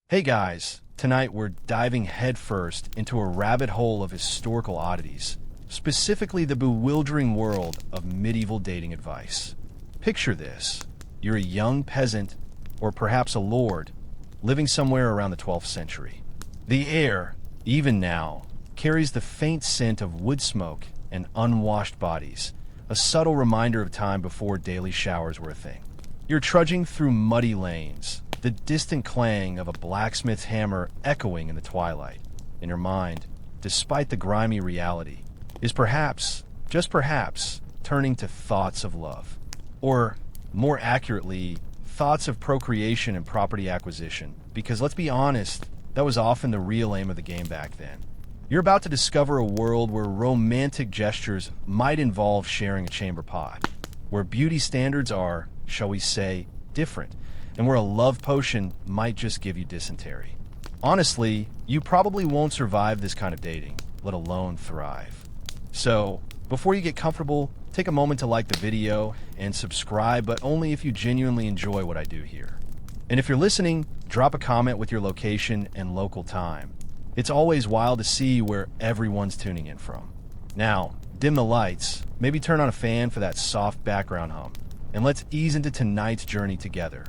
Hey guys, tonight we're diving headfirst into a rabbit hole of historical oddities, specifically the bewildering world of medieval dating advice. Picture this. You're a young peasant, or perhaps a lord, living somewhere around the 12th century. The air, even now, carries the faint scent of wood smoke and unwashed bodies, a subtle reminder of time before daily showers were a thing. You're trudging through muddy lanes, the distant clang of a blacksmith's hammer echoing in the twilight. In your mind, despite the grimy reality, is perhaps, just perhaps, turning to thoughts of love. Or, more accurately, thoughts of procreation and property acquisition. Because let's be honest, that was often the real aim of the game back then. You're about to discover a world where romantic gestures might involve sharing a chamber pot, where beauty standards are, shall we say, different, and where a love potion might just give you dysentery. Honestly, you probably won't survive this kind of dating, let alone thrive. So, before you get comfortable, take a moment to like the video and subscribe, but only if you genuinely enjoy what I do here. And if you're listening, drop a comment with your location and local time. It's always wild to see where everyone's tuning in from. Now, dim the lights, maybe turn on a fan for that soft background hum, and let's ease into tonight's journey together.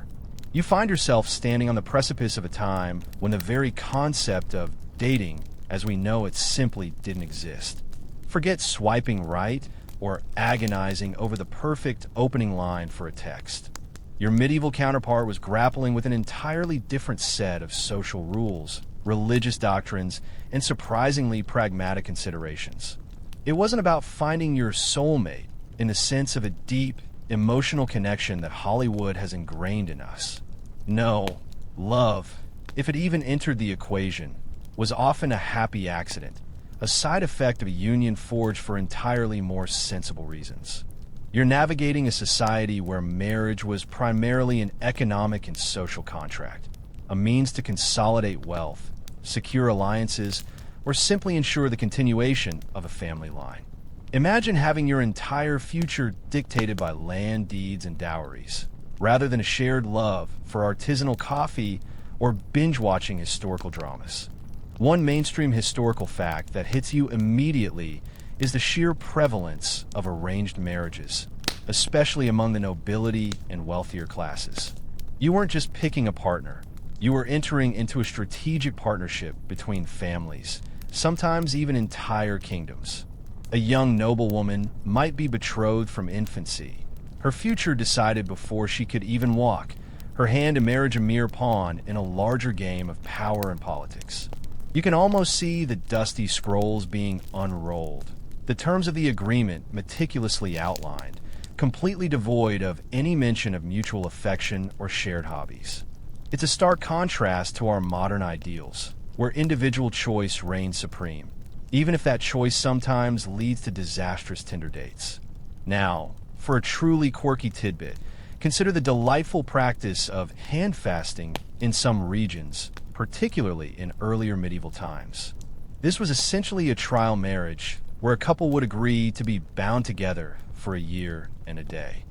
You find yourself standing on the precipice of a time when the very concept of dating, as we know it, simply didn't exist. Forget swiping right or agonizing over the perfect opening line for a text. Your medieval counterpart was grappling with an entirely different set of social rules, religious doctrines, and surprisingly pragmatic considerations. It wasn't about finding your soulmate in the sense of a deep, emotional connection that Hollywood has ingrained in us. No, love, if it even entered the equation, was often a happy accident, a side effect of a union forged for entirely more sensible reasons. You're navigating a society where marriage was primarily an economic and social contract, a means to consolidate wealth, secure alliances, or simply ensure the continuation of a family line. Imagine having your entire future dictated by land deeds and dowries, rather than a shared love for artisanal coffee or binge-watching historical dramas. One mainstream historical fact that hits you immediately is the sheer prevalence of arranged marriages, especially among the nobility and wealthier classes. You weren't just picking a partner, you were entering into a strategic partnership between families, sometimes even entire kingdoms. A young noblewoman might be betrothed from infancy, her future decided before she could even walk, her hand in marriage a mere pawn in a larger game of power and politics. You can almost see the dusty scrolls being unrolled, the terms of the agreement meticulously outlined, completely devoid of any mention of mutual affection or shared hobbies. It's a stark contrast to our modern ideals, where individual choice reigns supreme, even if that choice sometimes leads to disastrous Tinder dates. Now, for a truly quirky tidbit, consider the delightful practice of hand fasting in some regions, particularly in earlier medieval times. This was essentially a trial marriage where a couple would agree to be bound together for a year and a day.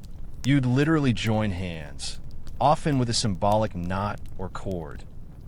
You'd literally join hands, often with a symbolic knot or cord,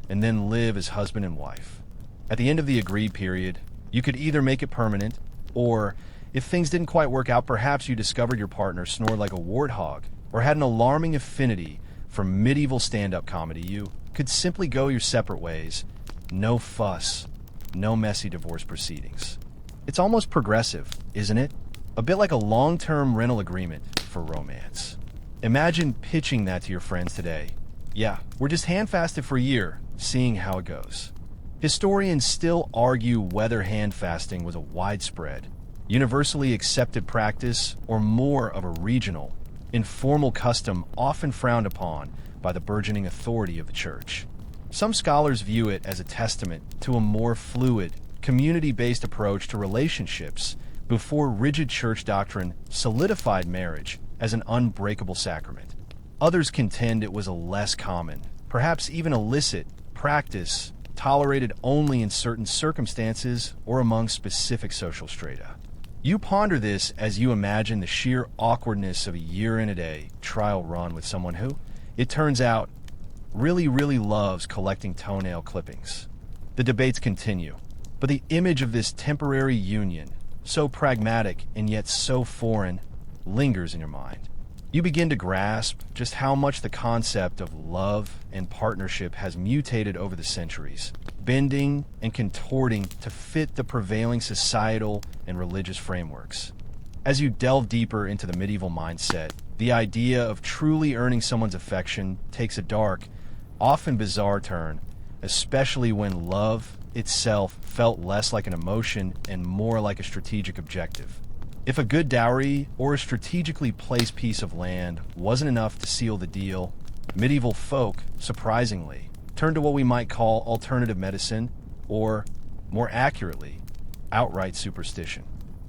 and then live as husband and wife. At the end of the agreed period, you could either make it permanent, or, if things didn't quite work out, perhaps you discovered your partner snored like a warthog, or had an alarming affinity for medieval stand-up comedy. You could simply go your separate ways. No fuss, no messy divorce proceedings. It's almost progressive, isn't it? A bit like a long-term rental agreement for romance. Imagine pitching that to your friends today. Yeah, we're just hand-fasted for a year, seeing how it goes. Historians still argue whether hand fasting was a widespread, universally accepted practice or more of a regional, informal custom often frowned upon by the burgeoning authority of the church. Some scholars view it as a testament to a more fluid, community-based approach to relationships before rigid church doctrine solidified marriage as an unbreakable sacrament. Others contend it was a less common, perhaps even illicit, practice tolerated only in certain circumstances or among specific social strata. You ponder this as you imagine the sheer awkwardness of a year and a day trial run with someone who, it turns out, really loves collecting toenail clippings. The debates continue, but the image of this temporary union, so pragmatic and yet so foreign, lingers in your mind. You begin to grasp just how much the concept of love and partnership has mutated over the centuries, bending and contorting to fit the prevailing societal and religious frameworks. As you delve deeper into the medieval mindset, the idea of truly earning someone's affection takes a dark, often bizarre turn, especially when love itself felt less like an emotion and more like a strategic objective. If a good dowry or a strategically placed piece of land wasn't enough to seal the deal, medieval folk, surprisingly, turned to what we might call alternative medicine, or, more accurately, outright superstition.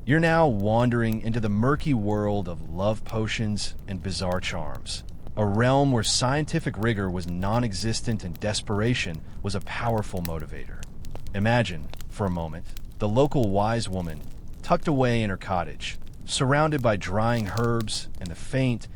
You're now wandering into the murky world of love potions and bizarre charms, a realm where scientific rigor was non-existent and desperation was a powerful motivator. Imagine, for a moment, the local wise woman tucked away in her cottage, surrounded by drying herbs and the faint,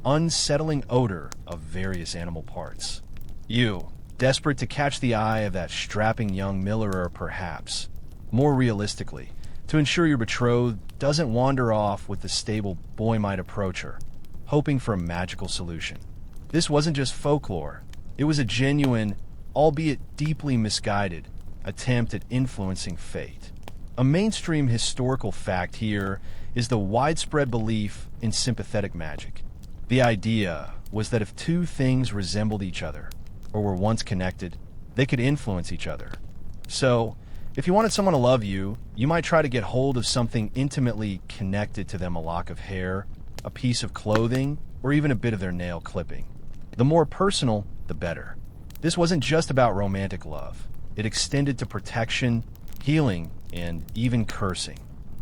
unsettling odor of various animal parts. You, desperate to catch the eye of that strapping young miller, perhaps, more realistically, to ensure your betrothed doesn't wander off with the stable boy might approach her, hoping for a magical solution. This wasn't just folklore. It was a genuine, albeit deeply misguided, attempt at influencing fate. A mainstream historical fact here is the widespread belief in sympathetic magic. The idea was that if two things resembled each other, or were once connected, they could influence each other. So, if you wanted someone to love you, you might try to get hold of something intimately connected to them, a lock of hair, a piece of clothing, or even a bit of their nail clipping. The more personal, the better. This wasn't just about romantic love. It extended to protection, healing, and even cursing.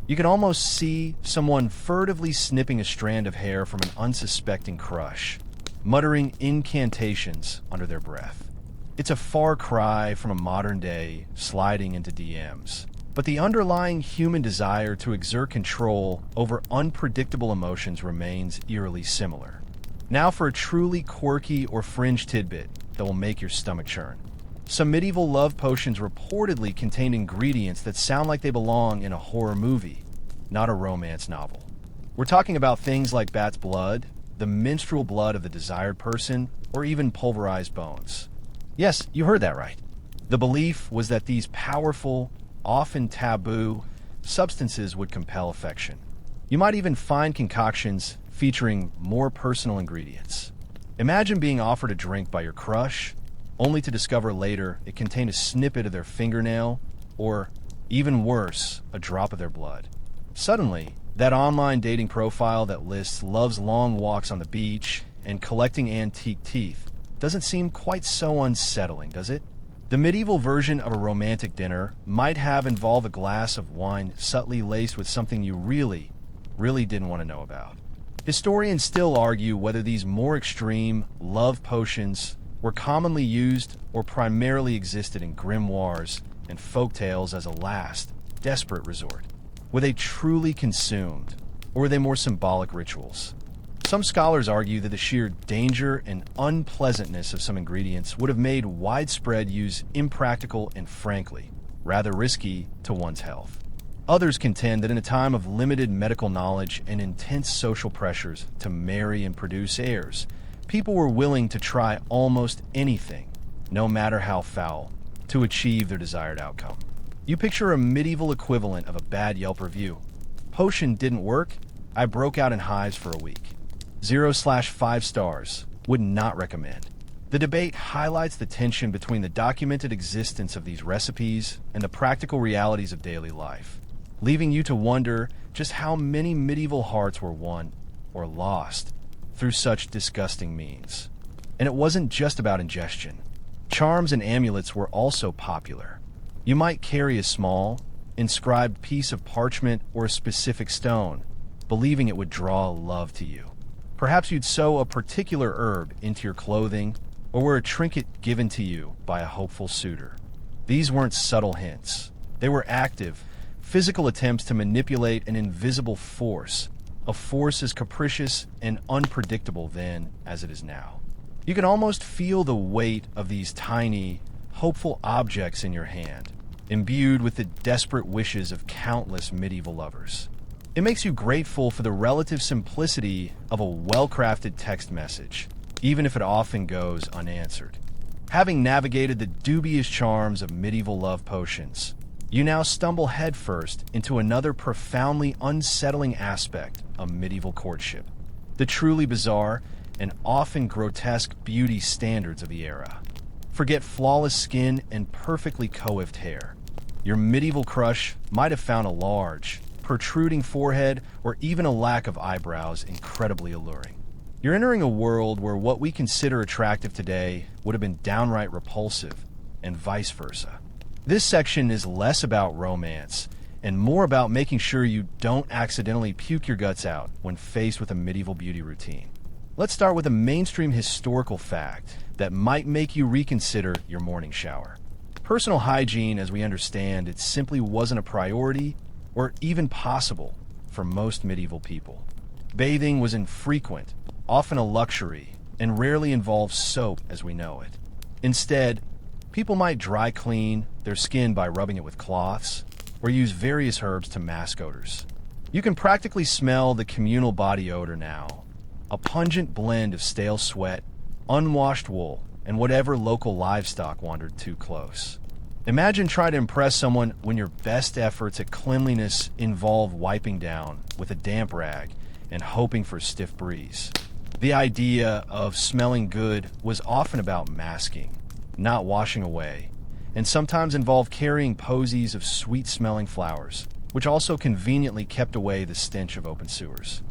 You can almost see someone furtively snipping a strand of hair from an unsuspecting crush, muttering incantations under their breath. It's a far cry from a modern-day sliding into DMs, but the underlying human desire to exert control over unpredictable emotions remains eerily similar. Now for a truly quirky or fringe tidbit that will make your stomach churn. Some medieval love potions reportedly contained ingredients that sound like they belong in a horror movie, not a romance novel. We're talking about things like bat's blood, the menstrual blood of the desired person, or even pulverized bones. Yes, you heard that right. The belief was that these powerful, often taboo, substances would compel affection. You might even find concoctions featuring more personal ingredients. Imagine being offered a drink by your crush, only to discover later it contained a snippet of their fingernail, or, even worse, a drop of their blood. Suddenly, that online dating profile that lists love's long walks on the beach and collecting antique teeth doesn't seem quite so unsettling, does it? The medieval version of a romantic dinner might have involved a glass of wine subtly laced with something you really didn't want to know about. Historians still argue whether these more extreme love potions were commonly used or primarily existed in grimoires and folktales as a last, desperate resort. Were they truly consumed, or were they more symbolic rituals? Some scholars argue that the sheer danger and unpleasantness of some ingredients would have made widespread use impractical and, frankly, rather risky to one's health. Others contend that in a time of limited medical knowledge and intense social pressures to marry and produce heirs, people were willing to try almost anything, no matter how foul, to achieve their desired outcome. You picture a medieval equivalent of a bad Yelp review. Potion didn't work, I broke out in hives for a week. 0/5 stars, would not recommend. The debate highlights the tension between the documented existence of these recipes and the practical realities of daily life, leaving you to wonder just how many medieval hearts were won or lost through such disgusting means. And it wasn't just about ingestion. Charms and amulets were also popular. You might carry a small, inscribed piece of parchment or a specific stone, believing it would draw love to you. Perhaps you'd sew a particular herb into your clothing or wear a trinket given to you by a hopeful suitor. These weren't subtle hints. They were active, physical attempts to manipulate an invisible force, a force as capricious and unpredictable then as it is now. You can almost feel the weight of these tiny, hopeful objects in your hand, imbued with the desperate wishes of countless medieval lovers. It makes you grateful for the relative simplicity of a well-crafted text message, even if it often goes unanswered. Having navigated the dubious charms of medieval love potions, you now stumble headfirst into another profoundly unsettling aspect of medieval courtship: the truly bizarre and often grotesque beauty standards of the era. Forget flawless skin and perfectly coiffed hair. Your medieval crush might have found a large, protruding forehead or even a lack of eyebrows incredibly alluring. You're entering a world where what we consider attractive today would have been downright repulsive, and vice versa. This section is less about romance and more about making sure you don't accidentally puke your guts out when faced with a medieval beauty routine. Let's start with a mainstream historical fact that might make you reconsider your morning shower. Personal hygiene, as we understand it, simply wasn't a priority or even possible for most medieval people. Bathing was infrequent, often a luxury, and rarely involved soap as we know it. Instead, people might dry clean their skin by rubbing it with cloths or use various herbs to mask odors. You can practically smell the communal body odor now, a pungent blend of stale sweat, unwashed wool, and whatever local livestock wandered too close. Imagine trying to impress someone when your best efforts at cleanliness involve wiping down with a damp rag and hoping for a stiff breeze. The idea of smelling good was often about masking, not washing away, and sometimes involved carrying posies of sweet-smelling flowers, which also conveniently kept away the stench of open sewers.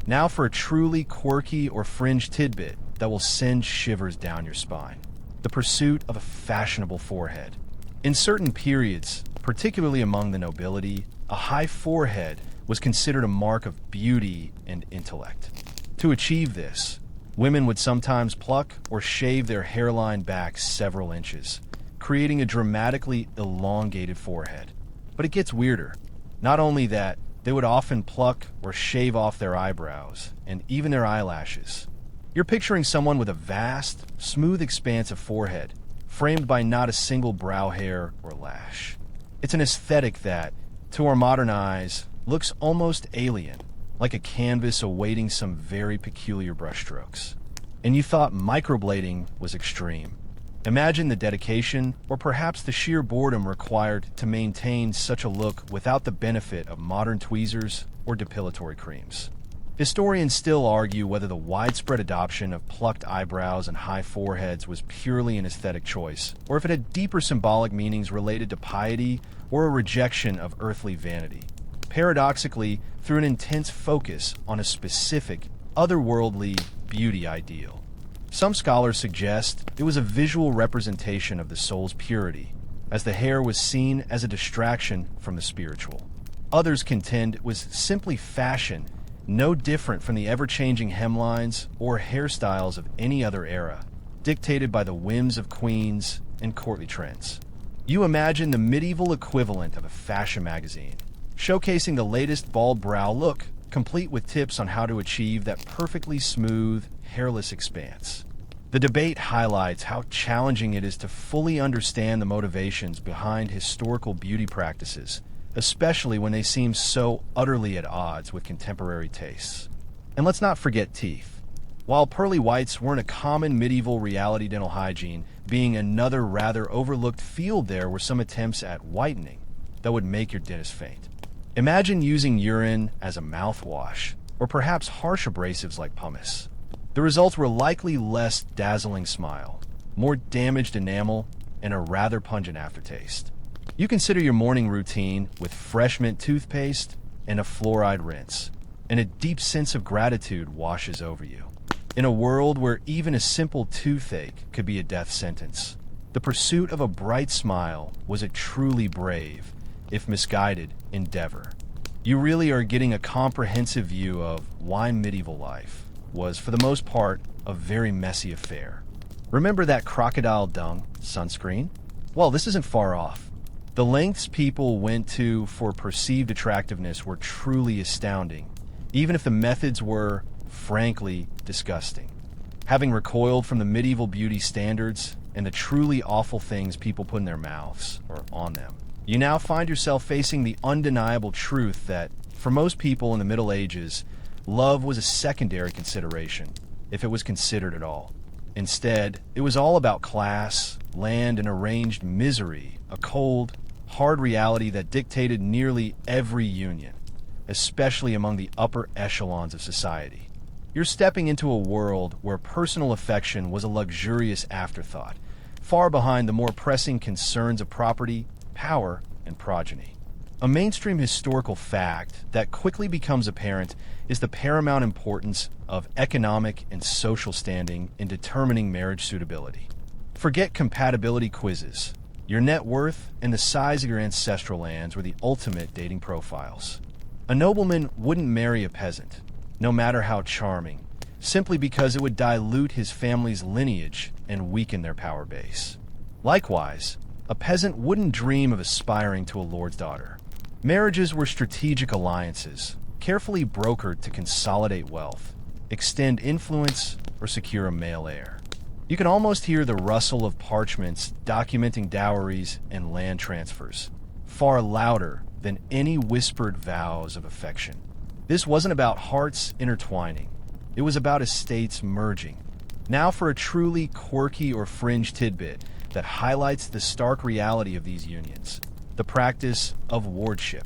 Now for a truly quirky or fringe tidbit that will send shivers down your spine: the pursuit of a fashionable forehead. In certain periods, particularly among the nobility, a high forehead was considered a mark of beauty and intellect. To achieve this, women would sometimes pluck or shave their hairline back several inches, creating a dramatically elongated forehead. But it gets weirder. Not only that, they would often pluck or shave off their eyebrows and even their eyelashes. You're picturing someone with a vast, smooth expanse of forehead, framed by not a single brow hair or lash. It's an aesthetic that, to our modern eyes, looks almost alien, like a canvas awaiting some very peculiar brushstrokes. And you thought microblading was extreme. Imagine the dedication, or perhaps the sheer boredom required to maintain such a look without the benefit of modern tweezers or depilatory creams. Historians still argue whether the widespread adoption of plucked eyebrows and high foreheads was purely an aesthetic choice, or if it had deeper symbolic meanings related to piety or a rejection of earthly vanity. Paradoxically, through an intense focus on a specific, otherworldly beauty ideal. Some scholars suggest it was a visual representation of the soul's purity, as the hair was seen as a distraction from the spiritual. Others contend it was simply fashion, no different from the ever-changing hemlines or hairstyles of any other era, dictated by the whims of queens and courtly trends. You imagine the medieval equivalent of a fashion magazine, showcasing the latest bald brow look, complete with tips on how to achieve that perfectly smooth, hairless expanse. The debate highlights how challenging it is to fully understand the motivations behind historical beauty practices, especially when they seem so utterly at odds with contemporary tastes. And let's not forget teeth. While pearly whites weren't a common medieval reality dental hygiene, being another rather overlooked field, there were some attempts at whitening that would make your dentist faint. Imagine using urine as a mouthwash, or perhaps harsh abrasives like pumice. The results were likely less dazzling smile, more damaged enamel, and a rather pungent aftertaste. You consider your morning routine with fresh mint toothpaste and a fluoride rinse, and a deep sense of gratitude washes over you. In a world where even a simple toothache could be a death sentence, the pursuit of a bright smile was a truly brave, if misguided, endeavor. You really are getting a comprehensive view of why medieval life was, for the most part, a very messy affair. Remember that crocodile dung sunscreen? Well, this isn't far off. The lengths people went to for perceived attractiveness were truly astounding, even if the methods were, frankly, disgusting. Having recoiled from the medieval beauty standards and the truly awful things people put in their mouths or on them, you now find yourself facing the undeniable truth that, for most people in the Middle Ages, love was a secondary consideration, if it was considered at all. Instead, it was all about class, land, and arranged misery, a cold, hard reality that dictated nearly every union, especially among the upper echelons of society. You're stepping into a world where personal affection was a luxurious afterthought, far behind the more pressing concerns of property, power, and progeny. A mainstream historical fact that quickly becomes apparent is the paramount importance of economic and social standing in determining marriage suitability. Forget compatibility quizzes. Your net worth and the size of your ancestral lands were the ultimate dating profiles. A nobleman wouldn't marry a peasant, no matter how charming, simply because it would dilute his family's lineage and weaken their power base. Likewise, a peasant wouldn't dream of aspiring to a lord's daughter. Marriages were strategic alliances, carefully brokered to consolidate wealth, extend influence, or secure a male heir. You can almost hear the rustle of parchments documenting dowries and land transfers, far louder than any whispered vows of affection. This wasn't about hearts intertwining. It was about estates merging. Now for a truly quirky or fringe tidbit that highlights the stark reality of these unions: the practice of wardship.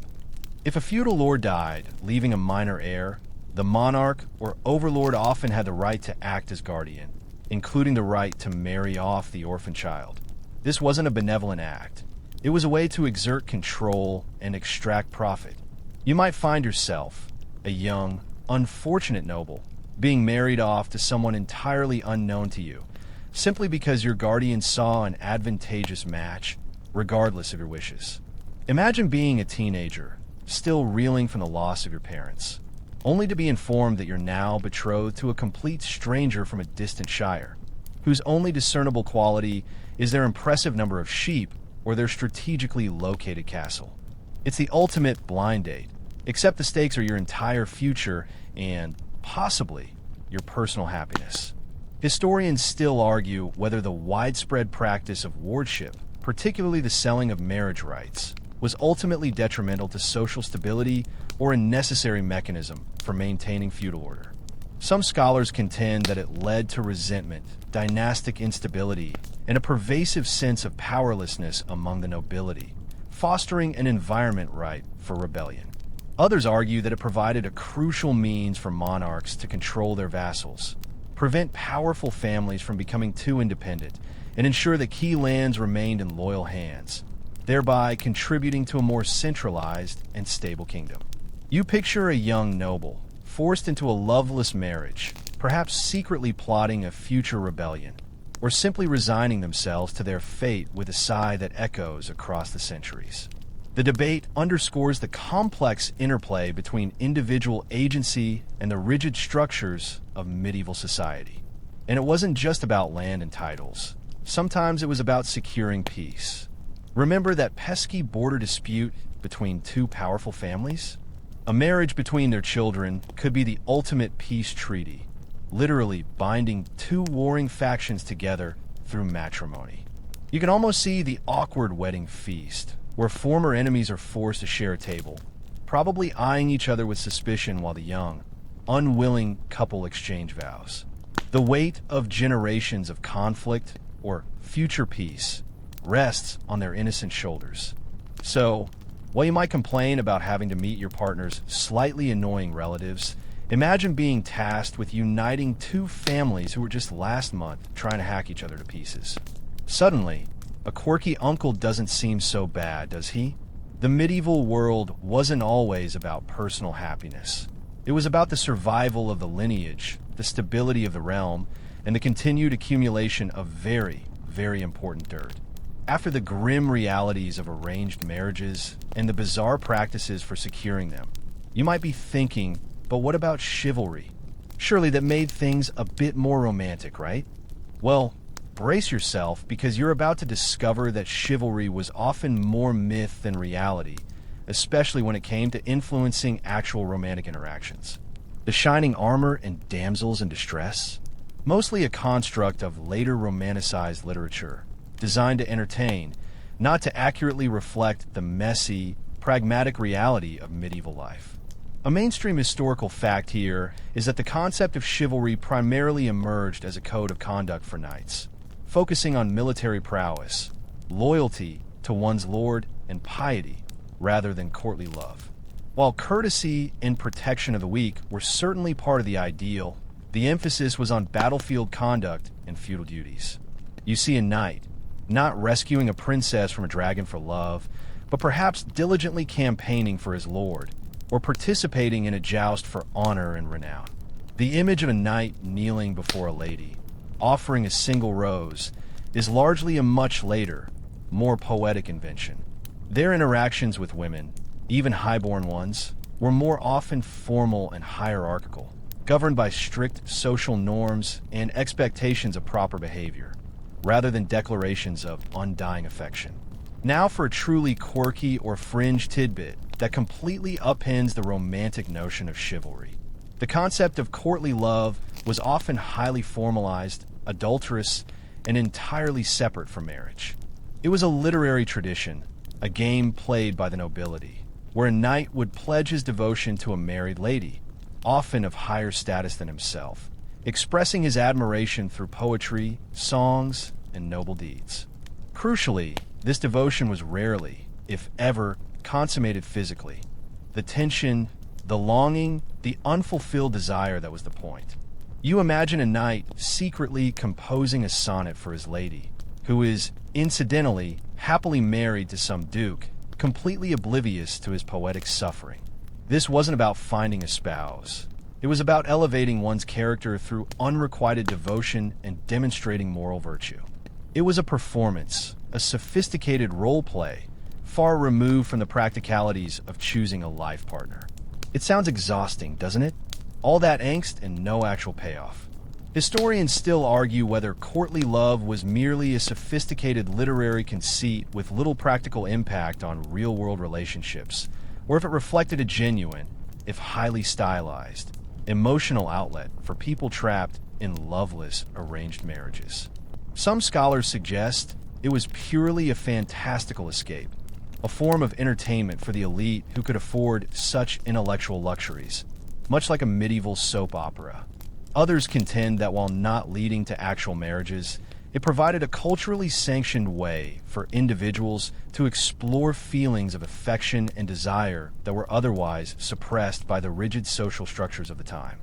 If a feudal lord died, leaving a minor heir, the monarch or overlord often had the right to act as guardian, including the right to marry off the orphan child. This wasn't a benevolent act. It was a way to exert control and extract profit. You might find yourself, a young, unfortunate noble, being married off to someone entirely unknown to you, simply because your guardian saw an advantageous match, regardless of your wishes. Imagine being a teenager, still reeling from the loss of your parents, only to be informed that you're now betrothed to a complete stranger from a distant shire, whose only discernible quality is their impressive number of sheep or their strategically located castle. It's the ultimate blind date, except the stakes are your entire future and, possibly, your personal happiness. Historians still argue whether the widespread practice of wardship, particularly the selling of marriage rights, was ultimately detrimental to social stability or a necessary mechanism for maintaining feudal order. Some scholars contend that it led to resentment, dynastic instability, and a pervasive sense of powerlessness among the nobility, fostering an environment ripe for rebellion. Others argue that it provided a crucial means for monarchs to control their vassals, prevent powerful families from becoming too independent, and ensure that key lands remained in loyal hands, thereby contributing to a more centralized and stable kingdom. You picture a young noble, forced into a loveless marriage, perhaps secretly plotting a future rebellion, or simply resigning themselves to their fate with a sigh that echoes across the centuries. The debate underscores the complex interplay between individual agency and the rigid structures of medieval society. And it wasn't just about land and titles. Sometimes it was about securing peace. Remember that pesky border dispute between two powerful families? A marriage between their children could be the ultimate peace treaty, literally binding two warring factions together through matrimony. You can almost see the awkward wedding feast, where former enemies are forced to share a table, probably eyeing each other with suspicion while the young, unwilling couple exchange vows. The weight of generations of conflict, or future peace, rests on their innocent shoulders. So, while you might complain about having to meet your partner's slightly annoying relatives, imagine being tasked with uniting two families who were just last month trying to hack each other to pieces. Suddenly, a quirky uncle doesn't seem so bad, does he? The medieval world wasn't always about personal happiness. It was about the survival of the lineage, the stability of the realm, and the continued accumulation of very, very important dirt. After the grim realities of arranged marriages and the bizarre practices for securing them, you might be thinking, but what about chivalry? Surely that made things a bit more romantic, right? Well, brace yourself, because you're about to discover that chivalry was often more myth than reality, especially when it came to influencing actual romantic interactions. The shining armor and damsels in distress? mostly a construct of later romanticized literature, designed to entertain, not to accurately reflect the messy, pragmatic reality of medieval life. A mainstream historical fact here is that the concept of chivalry primarily emerged as a code of conduct for knights, focusing on military prowess, loyalty to one's lord, and piety, rather than courtly love. While courtesy and protection of the weak were certainly part of the ideal, the emphasis was on battlefield conduct and feudal duties. You see a knight, not rescuing a princess from a dragon for love, but perhaps diligently campaigning for his lord, or participating in a joust for honor and renown. The image of a knight kneeling before a lady, offering a single rose, is largely a much later, more poetic invention. Their interactions with women, even highborn ones, were more often formal and hierarchical, governed by strict social norms and expectations of proper behavior, rather than declarations of undying affection. Now for a truly quirky or fringe tidbit that completely upends the romantic notion of chivalry. The concept of courtly love was often highly formalized, adulterous, and entirely separate from marriage. It was a literary tradition, a game played by the nobility, where a knight would pledge his devotion to a married lady, often of higher status than himself, expressing his admiration through poetry, songs, and noble deeds. Crucially, this devotion was rarely, if ever, consummated physically. The tension, the longing, the unfulfilled desire that was the point. You imagine a knight secretly composing a sonnet for his lady, who is, incidentally, happily married to some duke, completely oblivious to his poetic suffering. This wasn't about finding a spouse. It was about elevating one's character through unrequited devotion and demonstrating moral virtue. It was a performance, a sophisticated role play, far removed from the practicalities of choosing a life partner. It sounds exhausting, doesn't it? All that angst and no actual payoff. Historians still argue whether courtly love was merely a sophisticated literary conceit with little practical impact on real-world relationships, or if it reflected a genuine, if highly stylized, emotional outlet for people trapped in loveless arranged marriages. Some scholars suggest it was purely a fantastical escape, a form of entertainment for the elite who could afford such intellectual luxuries, much like a medieval soap opera. Others contend that while not leading to actual marriages, it provided a culturally sanctioned way for individuals to explore feelings of affection and desire that were otherwise suppressed by the rigid social structures of the time.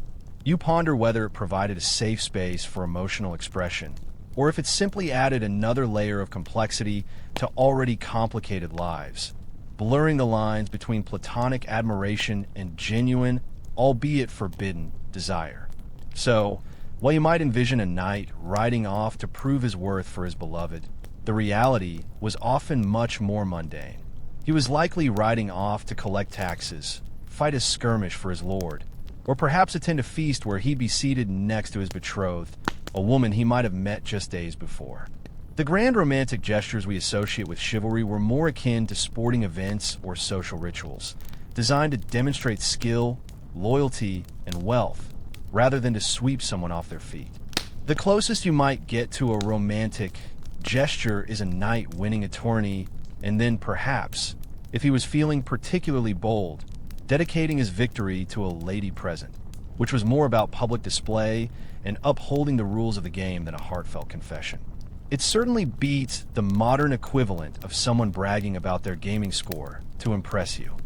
You ponder whether it provided a safe space for emotional expression, or if it simply added another layer of complexity to already complicated lives, blurring the lines between platonic admiration and genuine, albeit forbidden, desire. So, while you might envision a knight riding off to prove his worth for his beloved, the reality was often much more mundane. He was likely riding off to collect taxes, fight a skirmish for his lord, or perhaps attend a feast where he'd be seated next to his betrothed, a woman he might have met just days before. The grand romantic gestures we associate with chivalry were more akin to sporting events or social rituals, designed to demonstrate skill, loyalty, and wealth, rather than to sweep someone off their feet. The closest you might get to a romantic gesture is a knight winning a tourney, and then perhaps, if he was feeling particularly bold, dedicating his victory to a lady present, which was more about public display and upholding the rules of the game than a heartfelt confession. It certainly beats the modern equivalent of someone bragging about their gaming score to impress you.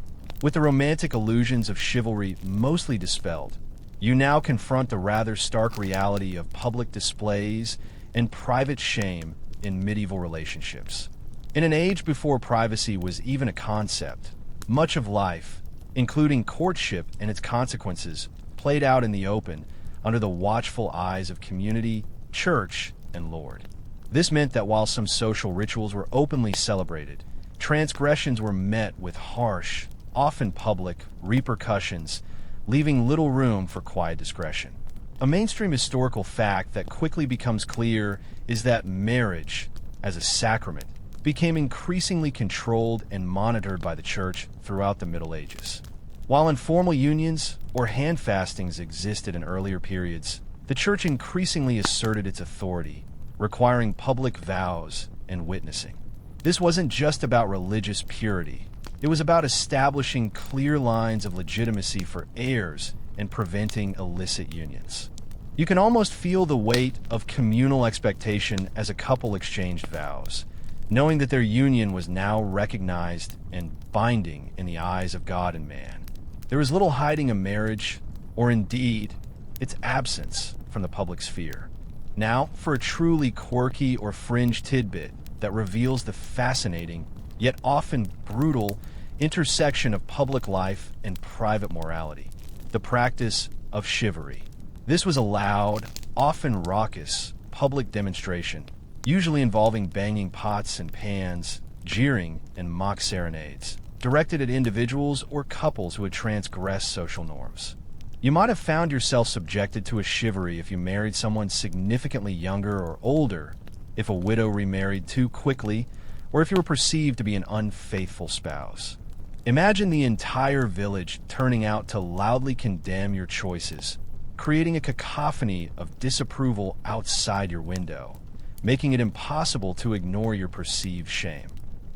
With the romantic illusions of chivalry mostly dispelled, you now confront the rather stark reality of public displays and private shame in medieval relationships. In an age before privacy was even a concept, much of life, including courtship and its consequences, played out in the open under the watchful eyes of community, church, and lord. This meant that while some social rituals were openly celebrated, transgressions were met with harsh, often public, repercussions, leaving little room for quiet discretion. A mainstream historical fact that quickly becomes clear is that marriage, as a sacrament, became increasingly controlled and monitored by the church throughout the Middle Ages. While informal unions or hand fastings existed in earlier periods, The church increasingly asserted its authority, requiring public vows and witnessing. This wasn't just about religious purity. It was about establishing clear lines of legitimacy for heirs and preventing illicit unions. You can almost feel the weight of communal expectation as a couple exchanged vows, knowing that their union was now recognized and binding in the eyes of God and man. There was little hiding a marriage, or indeed, its absence from the public sphere. Now, for a truly quirky or fringe tidbit that reveals the fascinating, yet often brutal, intersection of public life and private morality, the practice of chivalry. This was a loud, often raucous, public demonstration, usually involving banging pots and pans, jeering, and mock serenades, directed at individuals or couples who had transgressed social norms. You might have found yourself subjected to a chivalry if you married someone significantly younger or older, if a widow remarried too quickly, or if you were perceived to be an unfaithful spouse. Imagine the entire village turning out to loudly condemn your choices, creating a cacophony of disapproval outside your window, making it impossible to ignore your perceived shame.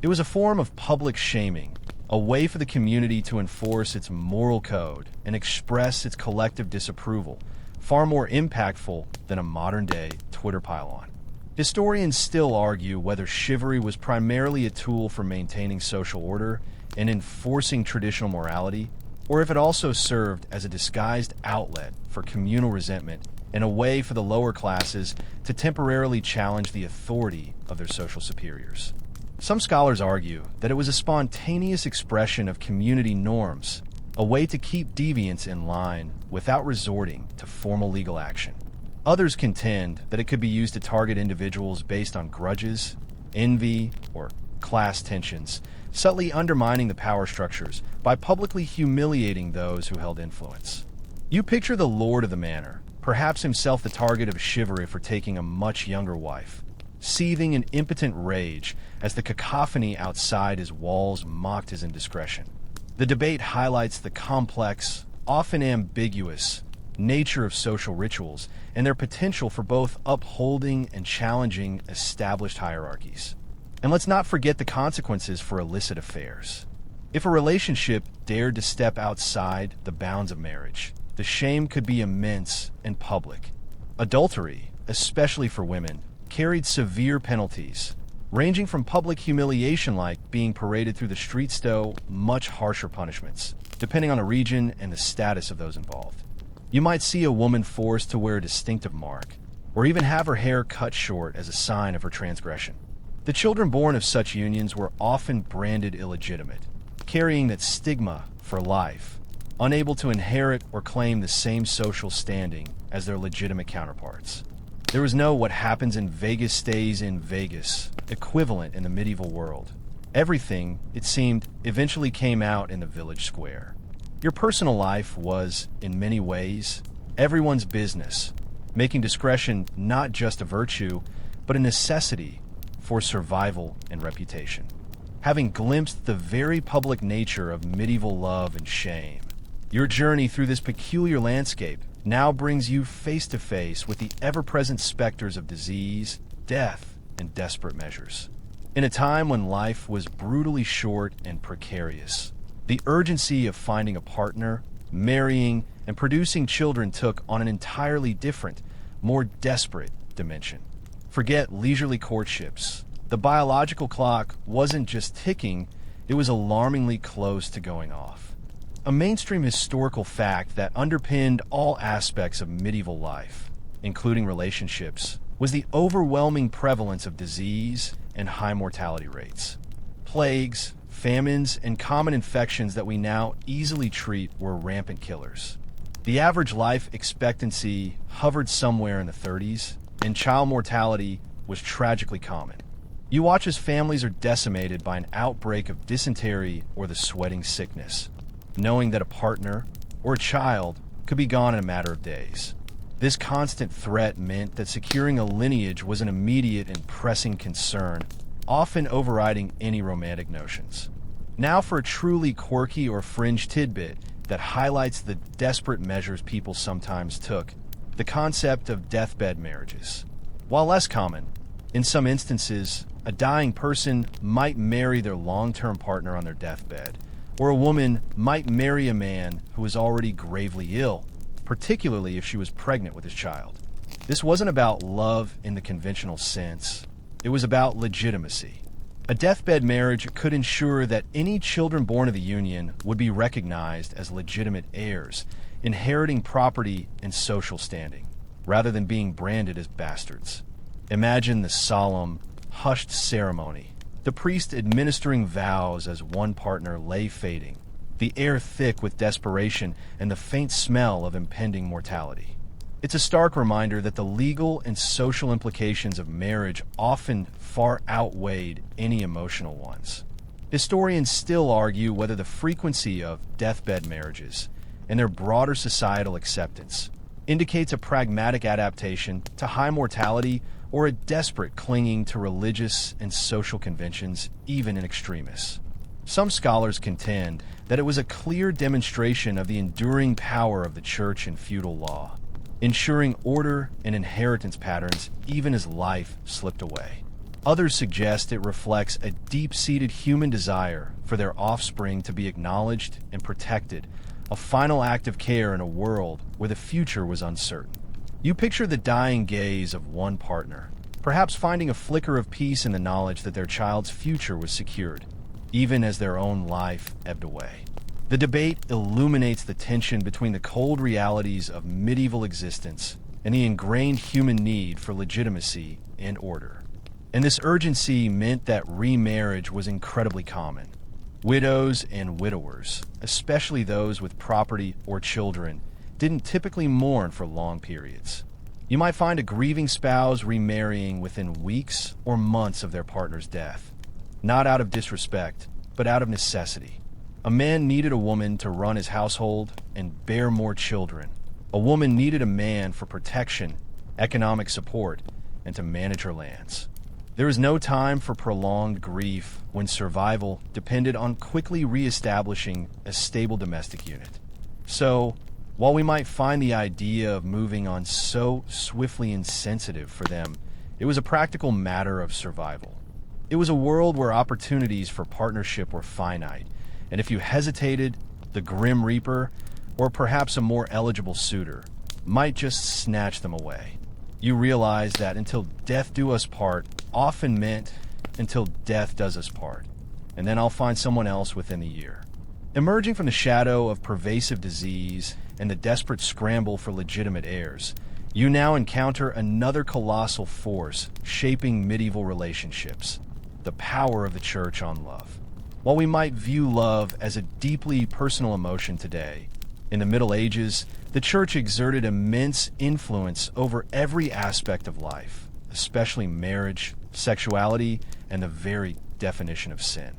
It was a form of public shaming, a way for the community to enforce its moral code and express its collective disapproval, far more impactful than a modern-day Twitter pylon. Historians still argue whether chivalry was primarily a tool for maintaining social order and enforcing traditional morality, or if it also served as a disguised outlet for communal resentment and a way for the lower classes to temporarily challenge the authority of their social superiors. Some scholars argue that it was a spontaneous expression of community norms, a way to keep deviants in line without resorting to formal legal action. Others contend that it could be used to target individuals based on grudges, envy, or class tensions, subtly undermining the power structures by publicly humiliating those who held influence. You picture the lord of the manor, perhaps himself the target of chivalry for taking a much younger wife, seething in impotent rage as the cacophony outside his walls mocked his indiscretion. The debate highlights the complex, often ambiguous, nature of social rituals and their potential for both upholding and challenging established hierarchies. And let's not forget the consequences for illicit affairs. If a relationship dared to step outside the bounds of marriage, the shame could be immense and public. Adultery, especially for women, carried severe penalties, ranging from public humiliation like being paraded through the streets to much harsher punishments, depending on the region and the status of those involved. You might see a woman forced to wear a distinctive mark, or even have her hair cut short as a sign of her transgression. The children born of such unions were often branded illegitimate, carrying that stigma for life, unable to inherit or claim the same social standing as their legitimate counterparts. There was no "what happens in Vegas stays in Vegas" equivalent in the medieval world. Everything, it seemed, eventually came out in the village square. Your personal life was, in many ways, everyone's business, making discretion not just a virtue, but a necessity for survival and reputation. Having glimpsed the very public nature of medieval love and shame, your journey through this peculiar landscape now brings you face to face with the ever-present specters of disease, death, and desperate measures. In a time when life was brutally short and precarious, the urgency of finding a partner, marrying, and producing children took on an entirely different, more desperate dimension. Forget leisurely courtships. The biological clock wasn't just ticking, it was alarmingly close to going off. A mainstream historical fact that underpinned all aspects of medieval life, including relationships, was the overwhelming prevalence of disease and high mortality rates. Plagues, famines, and common infections that we now easily treat were rampant killers. The average life expectancy hovered somewhere in the 30s, and child mortality was tragically common. You watch as families are decimated by an outbreak of dysentery or the sweating sickness, knowing that a partner or a child could be gone in a matter of days. This constant threat meant that securing a lineage was an immediate and pressing concern, often overriding any romantic notions. Now for a truly quirky or fringe tidbit that highlights the desperate measures people sometimes took. the concept of deathbed marriages. While less common, in some instances, a dying person might marry their long-term partner on their deathbed, or a woman might marry a man who is already gravely ill, particularly if she was pregnant with his child. This wasn't about love in the conventional sense. It was about legitimacy. A deathbed marriage could ensure that any children born of the union would be recognized as legitimate heirs, inheriting property and social standing, rather than being branded as bastards. Imagine the solemn, hushed ceremony, the priest administering vows as one partner lay fading, the air thick with desperation and the faint smell of impending mortality. It's a stark reminder that the legal and social implications of marriage often far outweighed any emotional ones. Historians still argue whether the frequency of deathbed marriages and their broader societal acceptance indicates a pragmatic adaptation to high mortality or a desperate clinging to religious and social conventions, even in extremis. Some scholars contend that it was a clear demonstration of the enduring power of the church in feudal law, ensuring order and inheritance patterns even as life slipped away. Others suggest it reflects a deep-seated human desire for their offspring to be acknowledged and protected, a final act of care in a world where the future was uncertain. You picture the dying gaze of one partner, perhaps finding a flicker of peace in the knowledge that their child's future was secured, even as their own life ebbed away. The debate illuminates the tension between the cold realities of medieval existence and the ingrained human need for legitimacy and order. And this urgency meant that remarriage was incredibly common. Widows and widowers, especially those with property or children, didn't typically mourn for long periods. You might find a grieving spouse remarrying within weeks or months of their partner's death, not out of disrespect, but out of necessity. A man needed a woman to run his household and bear more children. A woman needed a man for protection, economic support, and to manage her lands. There was no time for prolonged grief when survival depended on quickly reestablishing a stable domestic unit. So, while we might find the idea of moving on so swiftly insensitive for them, it was a practical matter of survival. It was a world where opportunities for partnership were finite, and if you hesitated, the Grim Reaper, or perhaps a more eligible suitor, might just snatch them away. You realize that until death do us part often meant until death does us part, and then I'll find someone else within the year. Emerging from the shadow of pervasive disease and the desperate scramble for legitimate heirs, you now encounter another colossal force shaping medieval relationships, the power of the church on love. While we might view love as a deeply personal emotion today, in the Middle Ages, the church exerted immense influence over every aspect of life, especially marriage, sexuality, and the very definition of sin.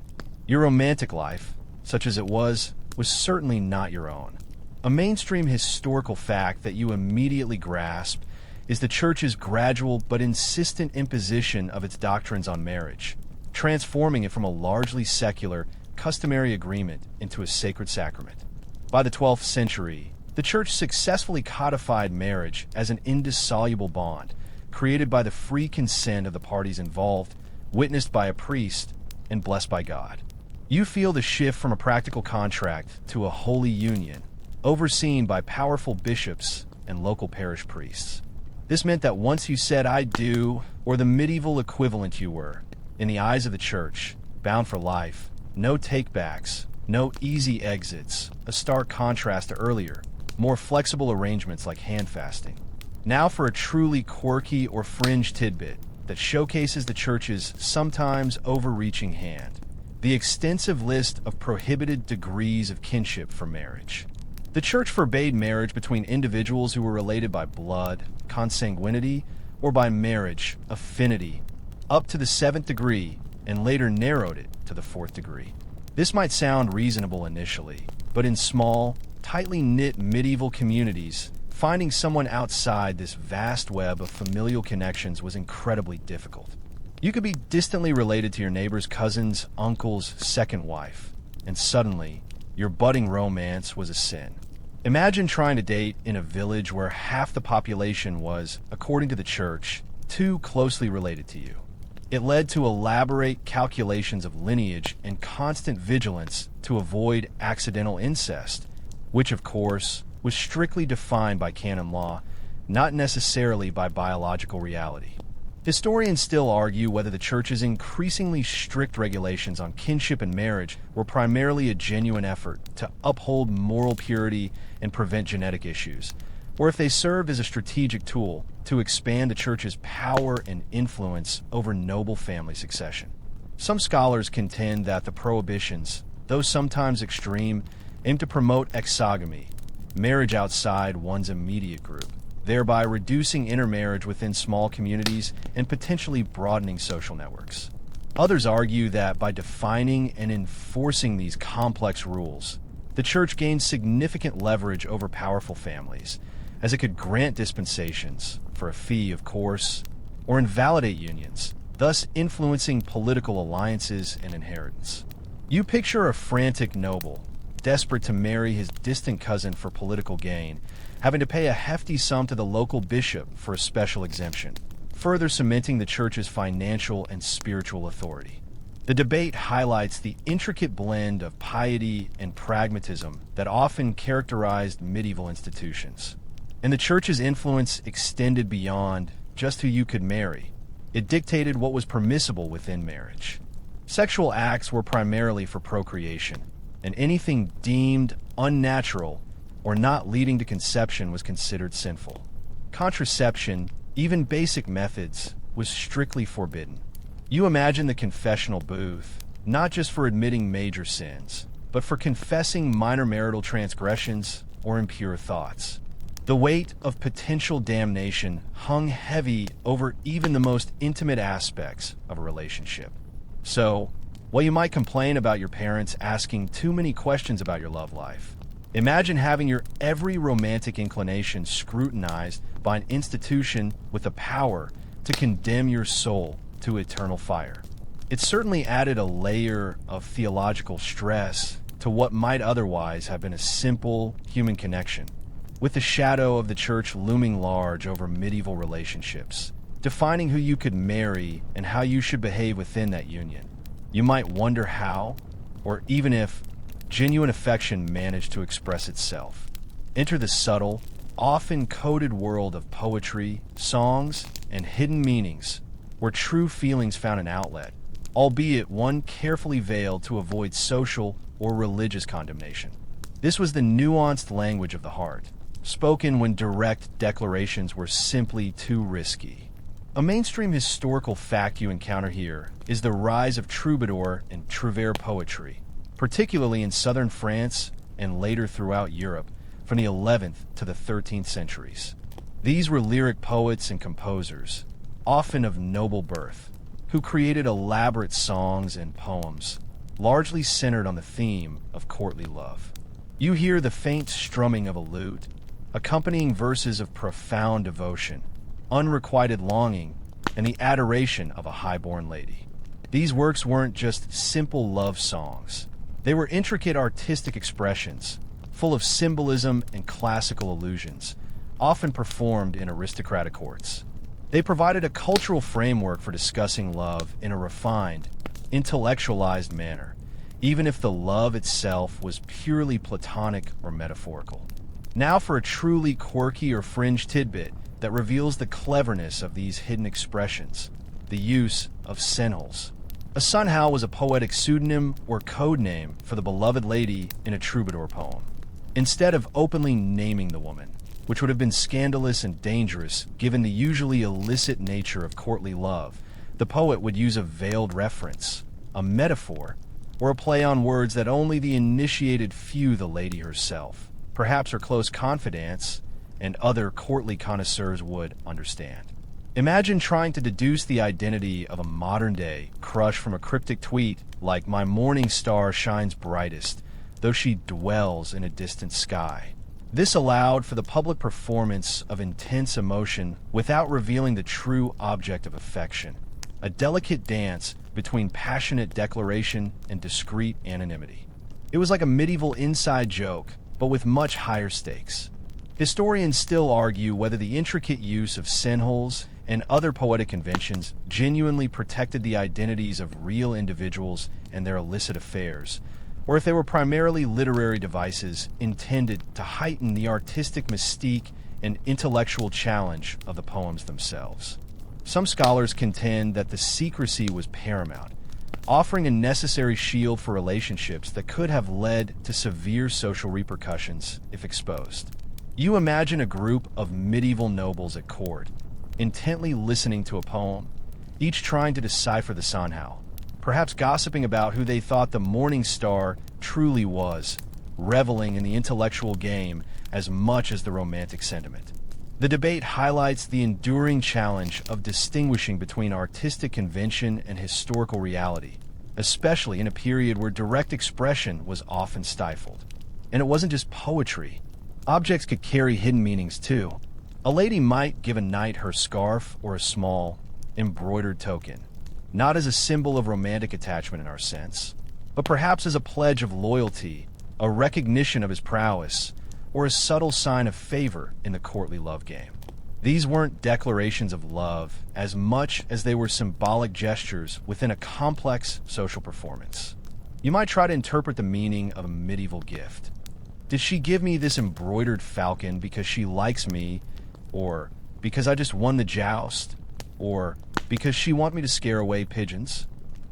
Your romantic life, such as it was certainly not your own. A mainstream historical fact that you immediately grasp is the church's gradual but insistent imposition of its doctrines on marriage, transforming it from a largely secular, customary agreement into a sacred sacrament. By the 12th century, the church successfully codified marriage as an indissoluble bond, created by the free consent of the parties involved, witnessed by a priest, and blessed by God. You feel the shift from a practical contract to a holy union, overseen by powerful bishops and local parish priests. This meant that once you said "I do," or the medieval equivalent you were, in the eyes of the church, bound for life, no takebacks, no easy exits, a stark contrast to earlier, more flexible arrangements like hand fasting. Now for a truly quirky or fringe tidbit that showcases the church's sometimes overreaching hand: the extensive list of prohibited degrees of kinship for marriage. The church forbade marriage between individuals who were related by blood, consanguinity, or by marriage, affinity, up to the 7th degree, and later narrowed it to the 4th degree. This might sound reasonable initially, but in small, tightly knit medieval communities, finding someone outside this vast web of familial connections was incredibly difficult. You could be distantly related to your neighbor's cousin's uncle's second wife, and suddenly, your budding romance was a sin. Imagine trying to date in a village where half the population was, according to the church, too closely related to you. It led to elaborate calculations of lineage and constant vigilance to avoid accidental incest, which, of course, was strictly defined by canon law, not necessarily by biological reality. Historians still argue whether the church's increasingly strict regulations on kinship and marriage were primarily a genuine effort to uphold moral purity and prevent genetic issues, or if they served as a strategic tool to expand the church's power and influence over noble family succession. Some scholars contend that the prohibitions, though sometimes extreme, aim to promote exogamy, marriage outside one's immediate group, thereby reducing intermarriage within small communities and potentially broadening social networks. Others argue that by defining and enforcing these complex rules, the church gained significant leverage over powerful families, as it could grant dispensations, for a fee of course, or invalidate unions, thus influencing political alliances and inheritance. You picture a frantic noble, desperate to marry his distant cousin for political gain, having to pay a hefty sum to the local bishop for a special exemption, further cementing the church's financial and spiritual authority. The debate highlights the intricate blend of piety and pragmatism that often characterized medieval institutions. And the church's influence extended beyond just who you could marry. It dictated what was permissible within marriage. Sexual acts were primarily for procreation, and anything deemed unnatural or not leading to conception was considered sinful. Contraception, even basic methods, was strictly forbidden. You imagine the confessional booth, not just for admitting major sins, but for confessing minor marital transgressions or impure thoughts. The weight of potential damnation hung heavy over even the most intimate aspects of a relationship. So, while you might complain about your parents asking too many questions about your love life, imagine having your every romantic inclination scrutinized by an institution with the power to condemn your soul to eternal fire. It certainly added a layer of theological stress to what might otherwise have been a simple human connection, with the shadow of the church looming large over medieval relationships, defining who you could marry and how you should behave within that union. You might wonder how, or even if, genuine affection managed to express itself. Enter the subtle, often coded world of poetry, songs, and hidden meanings, where true feelings found an outlet, albeit one carefully veiled to avoid social or religious condemnation. This was the nuanced language of the heart, spoken when direct declarations were simply too risky. A mainstream historical fact you encounter here is the rise of troubadour and trouvère poetry, particularly in southern France and later throughout Europe from the 11th to the 13th centuries. These were lyric poets and composers, often of noble birth, who created elaborate songs and poems, largely centered on the theme of courtly love. You hear the faint strumming of a lute, accompanying verses of profound devotion, unrequited longing, and the adoration of a high-born lady. These works weren't just simple love songs. They were intricate artistic expressions, full of symbolism and classical allusions, often performed in aristocratic courts. They provided a cultural framework for discussing love in a refined, intellectualized manner, even if the love itself was purely platonic or metaphorical. Now for a truly quirky or fringe tidbit that reveals the cleverness of these hidden expressions, the use of senhals. A sunhal was a poetic pseudonym or code name for the beloved lady in a troubadour poem. Instead of openly naming the woman, which would have been scandalous and dangerous given the usually illicit nature of courtly love, the poet would use a veiled reference, a metaphor, or a play on words that only the initiated few the lady herself, perhaps her close confidants, and other courtly connoisseurs would understand. Imagine trying to deduce the identity of a modern-day crush from a cryptic tweet like "My morning star shines brightest, though she dwells in a distant sky." This allowed for the public performance of intense emotion without revealing the true object of affection, a delicate dance between passionate declaration and discreet anonymity. It was like a medieval inside joke, but with much higher stakes. Historians still argue whether the intricate use of senhols and other poetic conventions genuinely protected the identities of real individuals and their illicit affairs, or if they were primarily literary devices intended to heighten the artistic mystique and intellectual challenge of the poems themselves. Some scholars contend that the secrecy was paramount, offering a necessary shield for relationships that could have led to severe social repercussions if exposed. You imagine a group of medieval nobles at court, intently listening to a poem, each trying to decipher the Sanhao, perhaps gossiping about who they thought the morning star truly was, reveling in the intellectual game as much as the romantic sentiment. The debate highlights the enduring challenge of distinguishing between artistic convention and historical reality, especially in a period where direct expression was often stifled. And it wasn't just poetry. Objects could carry hidden meanings too. A lady might give a knight her scarf or a small, embroidered token, not as a symbol of romantic attachment in our sense, but perhaps as a pledge of loyalty, a recognition of his prowess, or a subtle sign of favor in the courtly love game. These weren't declarations of love as much as they were symbolic gestures within a complex social performance. You might try to interpret the meaning of a medieval gift. Did she give me this embroidered falcon because she likes me, or because I just won the joust, or because she wants me to scare away pigeons?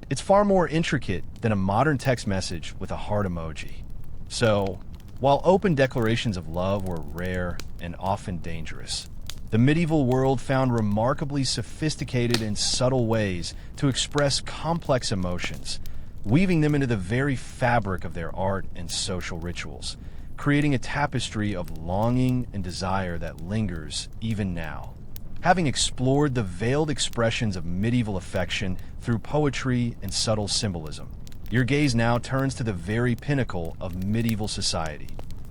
It's far more intricate than a modern text message with a heart emoji. So, while open declarations of love were rare and often dangerous, the medieval world found remarkably sophisticated and subtle ways to express complex emotions, weaving them into the very fabric of their art and social rituals, creating a tapestry of longing and desire that lingers even now. Having explored the veiled expressions of medieval affection through poetry and subtle symbolism, your gaze now turns to the very pinnacle of medieval society,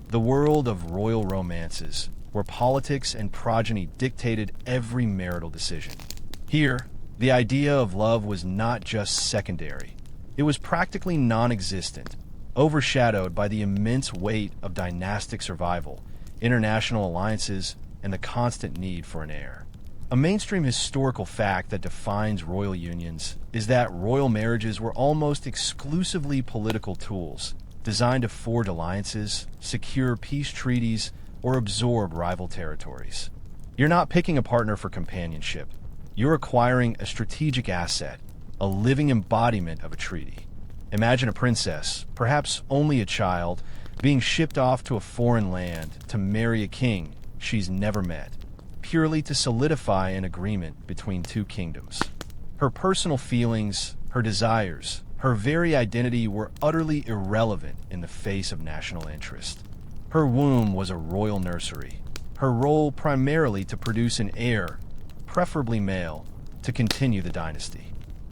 the world of royal romances, where politics and progeny dictated every marital decision. Here, the idea of love was not just secondary. It was practically non-existent, overshadowed by the immense weight of dynastic survival, international alliances, and the constant need for an heir. A mainstream historical fact that defines royal unions is that royal marriages were almost exclusively political tools, designed to forge alliances, secure peace treaties, or absorb rival territories. You're not picking a partner for companionship. You're acquiring a strategic asset, a living embodiment of a treaty. Imagine a princess, perhaps only a child, being shipped off to a foreign land to marry a king she's never met, purely to solidify an agreement between two kingdoms. Her personal feelings, her desires, her very identity were utterly irrelevant in the face of national interest. Her womb was a royal nursery, her role primarily to produce an heir, preferably male, to continue the dynasty.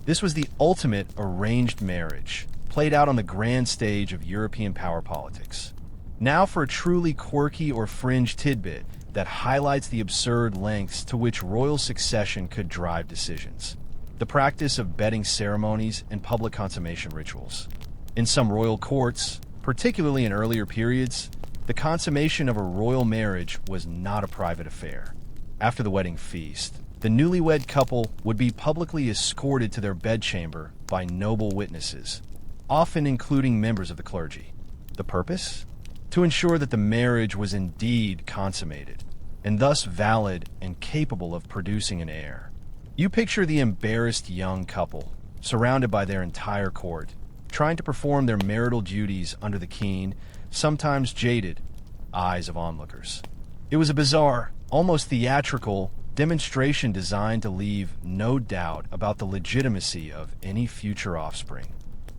This was the ultimate arranged marriage, played out on the grand stage of European power politics. Now for a truly quirky or fringe tidbit that highlights the absurd lengths to which royal succession could drive decisions: the practice of bedding ceremonies and public consummation rituals. In some royal courts, particularly in earlier periods, the consummation of a royal marriage was not a private affair. After the wedding feast, the newlywed couple would be publicly escorted to their bedchamber by noble witnesses, often including members of the clergy. The purpose? To ensure that the marriage was indeed consummated, and thus valid and capable of producing an heir. You picture the embarrassed young couple, surrounded by their entire court, trying to perform their marital duties under the keen, sometimes jaded, eyes of onlookers. It was a bizarre, almost theatrical demonstration designed to leave no doubt about the legitimacy of any future offspring.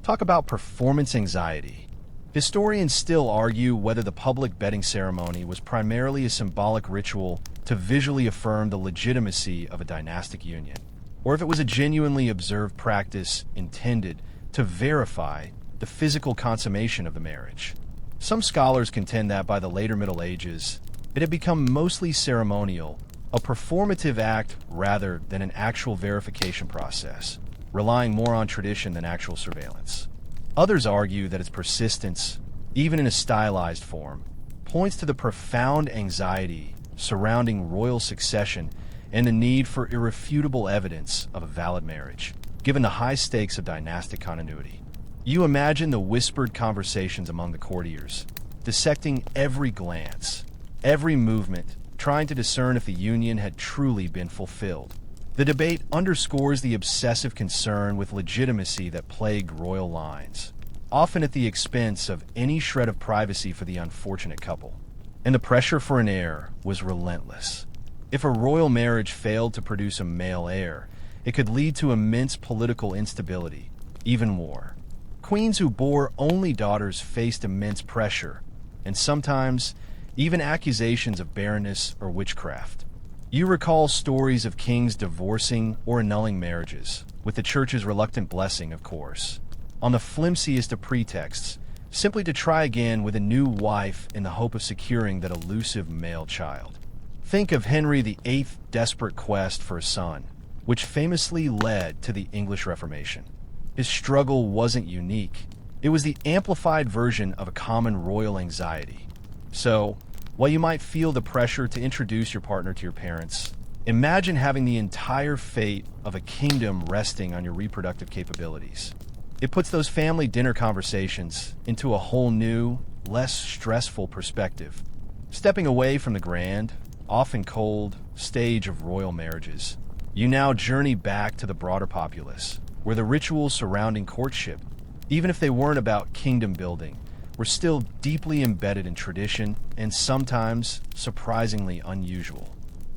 Talk about performance anxiety. Historians still argue whether the public bedding ceremony was primarily a symbolic ritual to visually affirm the legitimacy of a dynastic union, or if it was a genuinely observed practice intended to verify the physical consummation of the marriage. Some scholars contend that by the later Middle Ages, it had become mostly ceremonial, a performative act rather than an actual verification process, relying more on tradition than actual surveillance. Others argue that its persistence, even in a stylized form, points to the profound anxiety surrounding royal succession and the need for irrefutable evidence of a valid marriage, given the high stakes of dynastic continuity. You imagine the whispered conversations among the courtiers, dissecting every glance, every movement, trying to discern if the union had truly been fulfilled. The debate underscores the obsessive concern with legitimacy that plagued royal lines, often at the expense of any shred of privacy for the unfortunate couple. And the pressure for an heir was relentless. If a royal marriage failed to produce a male heir, it could lead to immense political instability, even war. Queens who bore only daughters faced immense pressure, and sometimes even accusations of barrenness or witchcraft. You recall stories of kings divorcing or annulling marriages, with the church's reluctant blessing, of course, on the flimsiest of pretexts, simply to try again with a new wife in the hope of securing that elusive male child. Think of Henry VIII's desperate quest for a son, which famously led to the English Reformation. His struggle wasn't unique. It was the amplified version of a common royal anxiety. So, while you might feel the pressure to introduce your partner to your parents, imagine having the entire fate of a kingdom resting on your reproductive capabilities. It puts those family dinner conversations into a whole new, less stressful perspective. Stepping away from the grand, often cold, stage of royal marriages, you now journey back to the broader populace, where the rituals surrounding courtship, even if they weren't about kingdom building, were still deeply embedded in tradition and sometimes surprisingly unusual.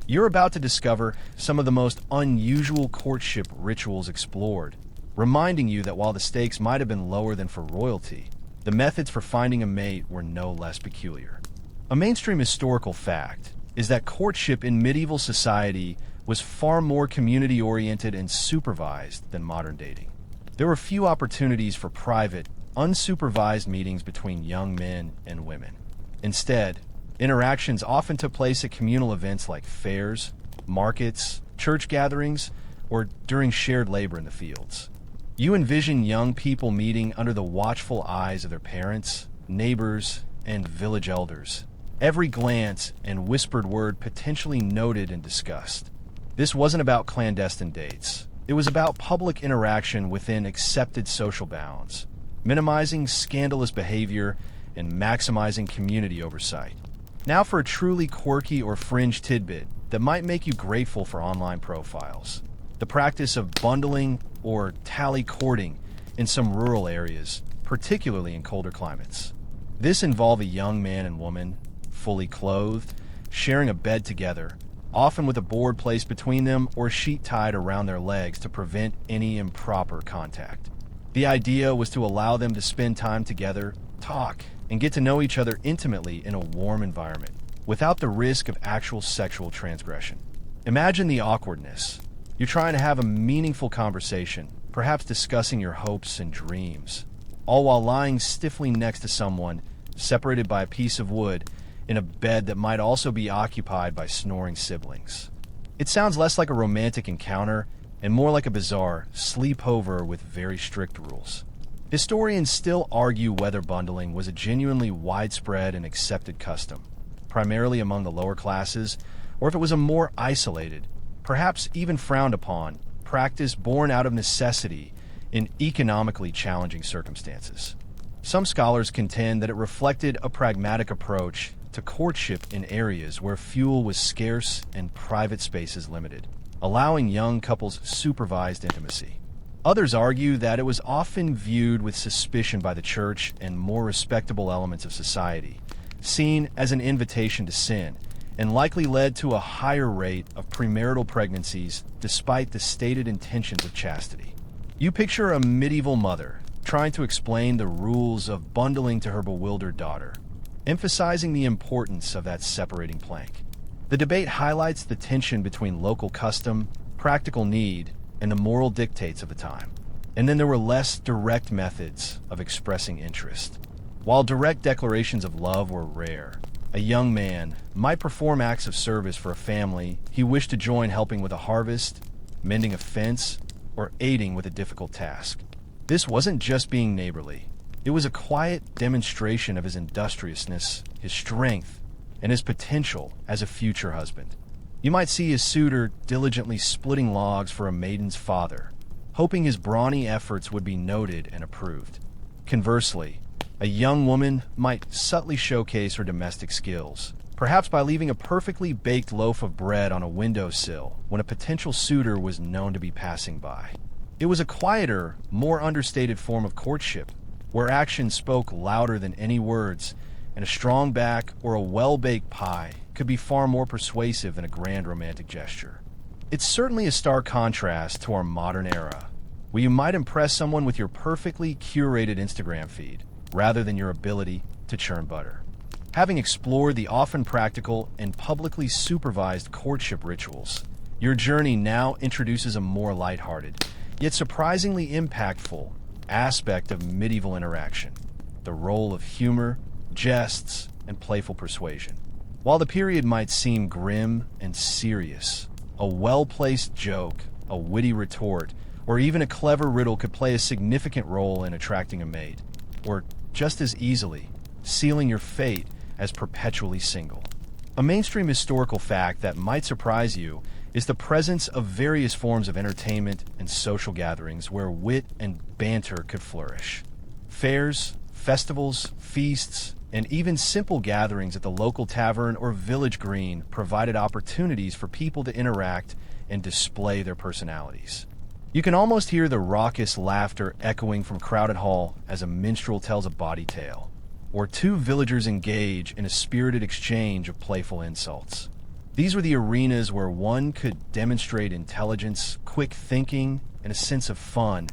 You're about to discover some of the most unusual courtship rituals explored, reminding you that while the stakes might have been lower than for royalty, the methods for finding a mate were no less peculiar. A mainstream historical fact is that courtship in medieval society was far more community-oriented and supervised than modern dating. There were few opportunities for private, unsupervised meetings between young men and women. Instead, interactions often took place at communal events like fairs, markets, church gatherings, or during shared labor in the fields. You envision young people meeting under the watchful eyes of their parents, neighbors, and village elders, every glance and whispered word potentially noted and discussed. This wasn't about clandestine dates. It was about public interaction within accepted social bounds, minimizing scandalous behavior and maximizing community oversight. Now for a truly quirky or fringe tidbit that might make you grateful for online profiles. The practice of bundling or tally courting in some rural areas, particularly in colder climates. This involved a young man and woman, fully clothed, sharing a bed together, often with a board placed between them or a sheet tied around their legs to prevent any improper contact. The idea was to allow them to spend time together, talk, and get to know each other intimately in a warm environment, without the risk of actual sexual transgression. Imagine the awkwardness. You're trying to have a meaningful conversation, perhaps discussing your hopes and dreams, all while lying stiffly next to someone, separated by a piece of wood, in a bed that might also be occupied by snoring siblings. It sounds less like a romantic encounter and more like a bizarre sleepover with very strict rules. Historians still argue whether bundling was a genuinely widespread and accepted custom, primarily among the lower classes, or if it was a more isolated, perhaps even frowned upon, practice born out of necessity in economically challenging circumstances. Some scholars contend that it reflected a pragmatic approach to courtship in areas where fuel was scarce and private spaces limited, allowing young couples supervised intimacy. Others argue that it was often viewed with suspicion by the church and more respectable elements of society, seen as an invitation to sin, and likely led to a higher rate of premarital pregnancies despite the stated intentions of chastity. You picture a medieval mother trying to explain the rules of bundling to her bewildered daughter, emphasizing the importance of that separating plank. The debate highlights the tension between local custom, practical need, and the moral dictates of the time. And then there were less direct methods of expressing interest. While direct declarations of love were rare, a young man might perform acts of service for a family he wished to join, helping with a harvest, mending a fence, or aiding with a difficult task. This wasn't just being neighborly. It was a quiet demonstration of his industriousness, his strength, and his potential as a future husband. You might see his suitor diligently splitting logs for a maiden's father, hoping his brawny efforts would be noted and approved. Conversely, a young woman might subtly showcase her domestic skills, perhaps by leaving a perfectly baked loaf of bread on a windowsill when a potential suitor was known to be passing by. It was a quieter, more understated form of courtship, where action spoke louder than any words, and a strong back or a well-baked pie could be far more persuasive than a grand romantic gesture. It's certainly a stark contrast to our modern era, where you might impress someone with your perfectly curated Instagram feed, rather than your ability to churn butter. Having explored the often practical and publicly supervised courtship rituals, your journey now introduces a more lighthearted, yet surprisingly impactful, aspect of medieval interaction: the role of humor, jests, and playful persuasion. While the period might seem grim and serious, a well-placed joke, a witty retort, or even a clever riddle could play a significant role in attracting a mate, or just as easily, sealing your fate as perpetually single. A mainstream historical fact that might surprise you is the presence of various forms of entertainment and social gatherings where wit and banter could flourish. Fairs, festivals, feasts, and even simple gatherings at the local tavern or village green provided opportunities for people to interact and display their personalities. You can almost hear the raucous laughter echoing from crowded hall as a minstrel tells a bawdy tale, or two villagers engage in a spirited exchange of playful insults. These were the arenas where one could demonstrate intelligence, quick thinking, and a sense of fun,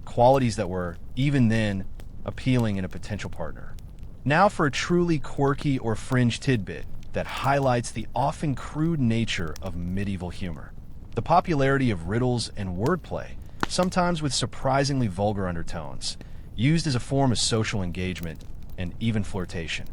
qualities that were, even then, appealing in a potential partner. Now for a truly quirky or fringe tidbit that highlights the often crude nature of medieval humor: the popularity of riddles and wordplay, sometimes with surprisingly vulgar undertones, used as a form of social engagement and even flirtation.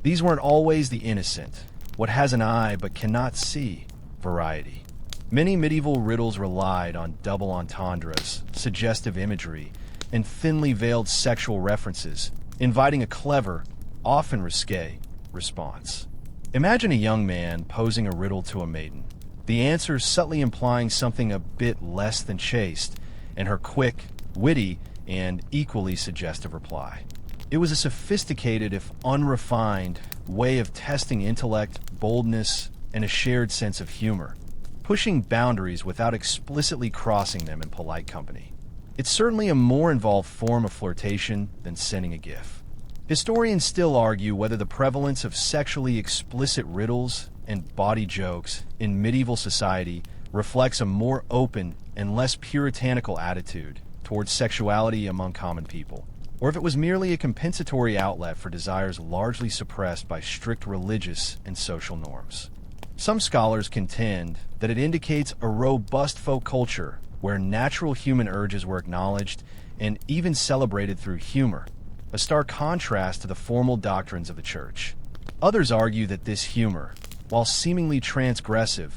These weren't always the innocent, what has an eye but cannot see variety. Many medieval riddles relied on double entendres, suggestive imagery, and thinly veiled sexual references, inviting a clever, often risque, response. Imagine a young man posing a riddle to a maiden, the answer subtly implying something a bit less than chaste, and her quick, witty, and equally suggestive reply. It was a sophisticated, if unrefined, way of testing intellect, boldness, and a shared sense of humor, pushing boundaries without explicitly crossing them in polite company. It's certainly a more involved form of flirtation than sending a GIF. Historians still argue whether the prevalence of sexually explicit riddles and bawdy jokes in medieval society reflects a more open and less puritanical attitude towards sexuality among common people, or if it was merely a compensatory outlet for desires largely suppressed by strict religious and social norms. Some scholars contend that it indicates a robust folk culture where natural human urges were acknowledged and even celebrated through humor, a stark contrast to the formal doctrines of the Church. Others argue that this humor, while seemingly transgressive,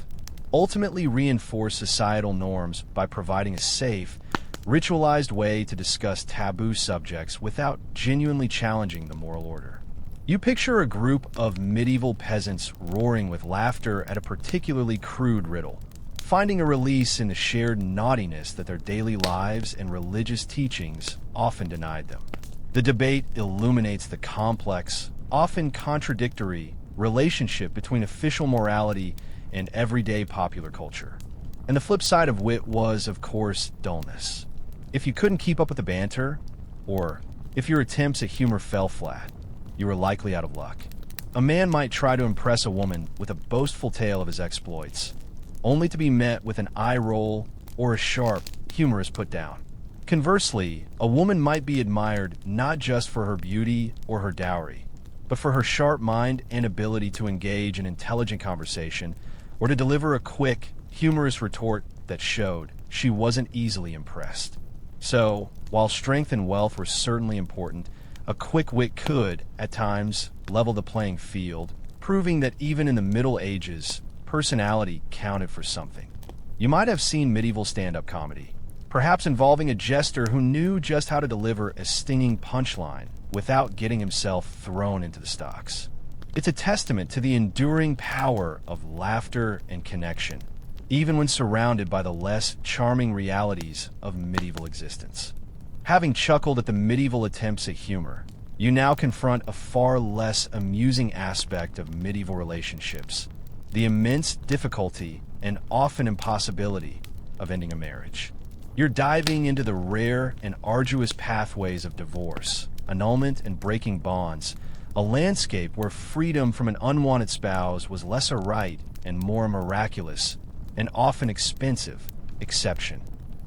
ultimately reinforced societal norms by providing a safe, ritualized way to discuss taboo subjects without genuinely challenging the moral order. You picture a group of medieval peasants roaring with laughter at a particularly crude riddle, finding a release in the shared naughtiness that their daily lives and religious teachings often denied them. The debate illuminates the complex, often contradictory, relationship between official morality and everyday popular culture. And the flip side of wit was, of course, dullness. If you couldn't keep up with the banter, or if your attempts at humor fell flat, you were likely out of luck. A man might try to impress a woman with a boastful tale of his exploits, only to be met with an eye roll or a sharp, humorous put down. Conversely, a woman might be admired not just for her beauty or her dowry, but for her sharp mind and ability to engage in intelligent conversation or to deliver a quick, humorous retort that showed she wasn't easily impressed. So, while strength and wealth were certainly important, a quick wit could, at times, level the playing field, proving that even in the Middle Ages, personality counted for something. You might have seen medieval stand-up comedy, perhaps involving a jester who knew just how to deliver a stinging punchline without getting himself thrown into the stocks. It's a testament to the enduring power of laughter and connection, even when surrounded by the less charming realities of medieval existence. Having chuckled at the medieval attempts at humor, you now confront a far less amusing aspect of medieval relationships: the immense difficulty and often impossibility of ending a marriage. You're diving into the rare and arduous pathways of divorce, annulment, and breaking bonds, a landscape where freedom from an unwanted spouse was less a right and more a miraculous and often expensive exception.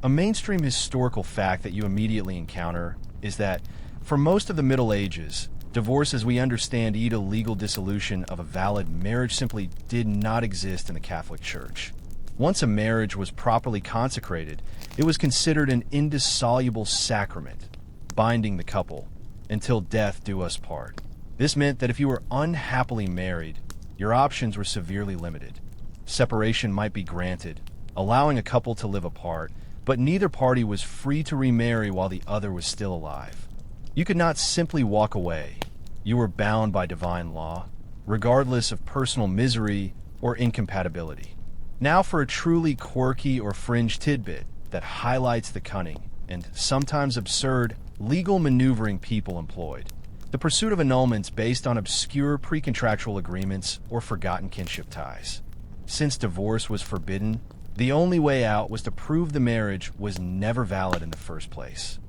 A mainstream historical fact that you immediately encounter is that, for most of the Middle Ages, divorce as we understand it, a legal dissolution of a valid marriage, simply did not exist in the Catholic Church. Once a marriage was properly consecrated, it was considered an indissoluble sacrament, binding the couple until death do us part. This meant that if you were unhappily married, your options were severely limited. Separation might be granted, allowing a couple to live apart, but neither party was free to remarry while the other was still alive. You could not simply walk away. You were bound by divine law, regardless of personal misery or incompatibility. Now for a truly quirky or fringe tidbit that highlights the cunning and sometimes absurd legal maneuvering people employed: the pursuit of annulments based on obscure pre-contractual agreements or forgotten kinship ties. Since divorce was forbidden, the only way out was to prove the marriage was never valid in the first place.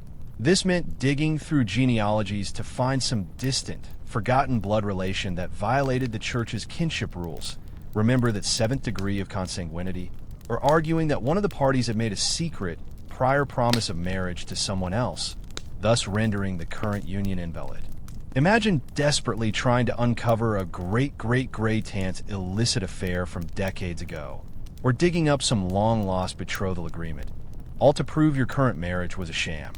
This meant digging through genealogies to find some distant, forgotten blood relation that violated the church's kinship rules. Remember that seventh degree of consanguinity, or arguing that one of the parties had made a secret prior promise of marriage to someone else, thus rendering the current union invalid. Imagine desperately trying to uncover a great-great-great-aunt's illicit affair from decades ago, or digging up some long-lost betrothal agreement, all to prove your current marriage was a sham.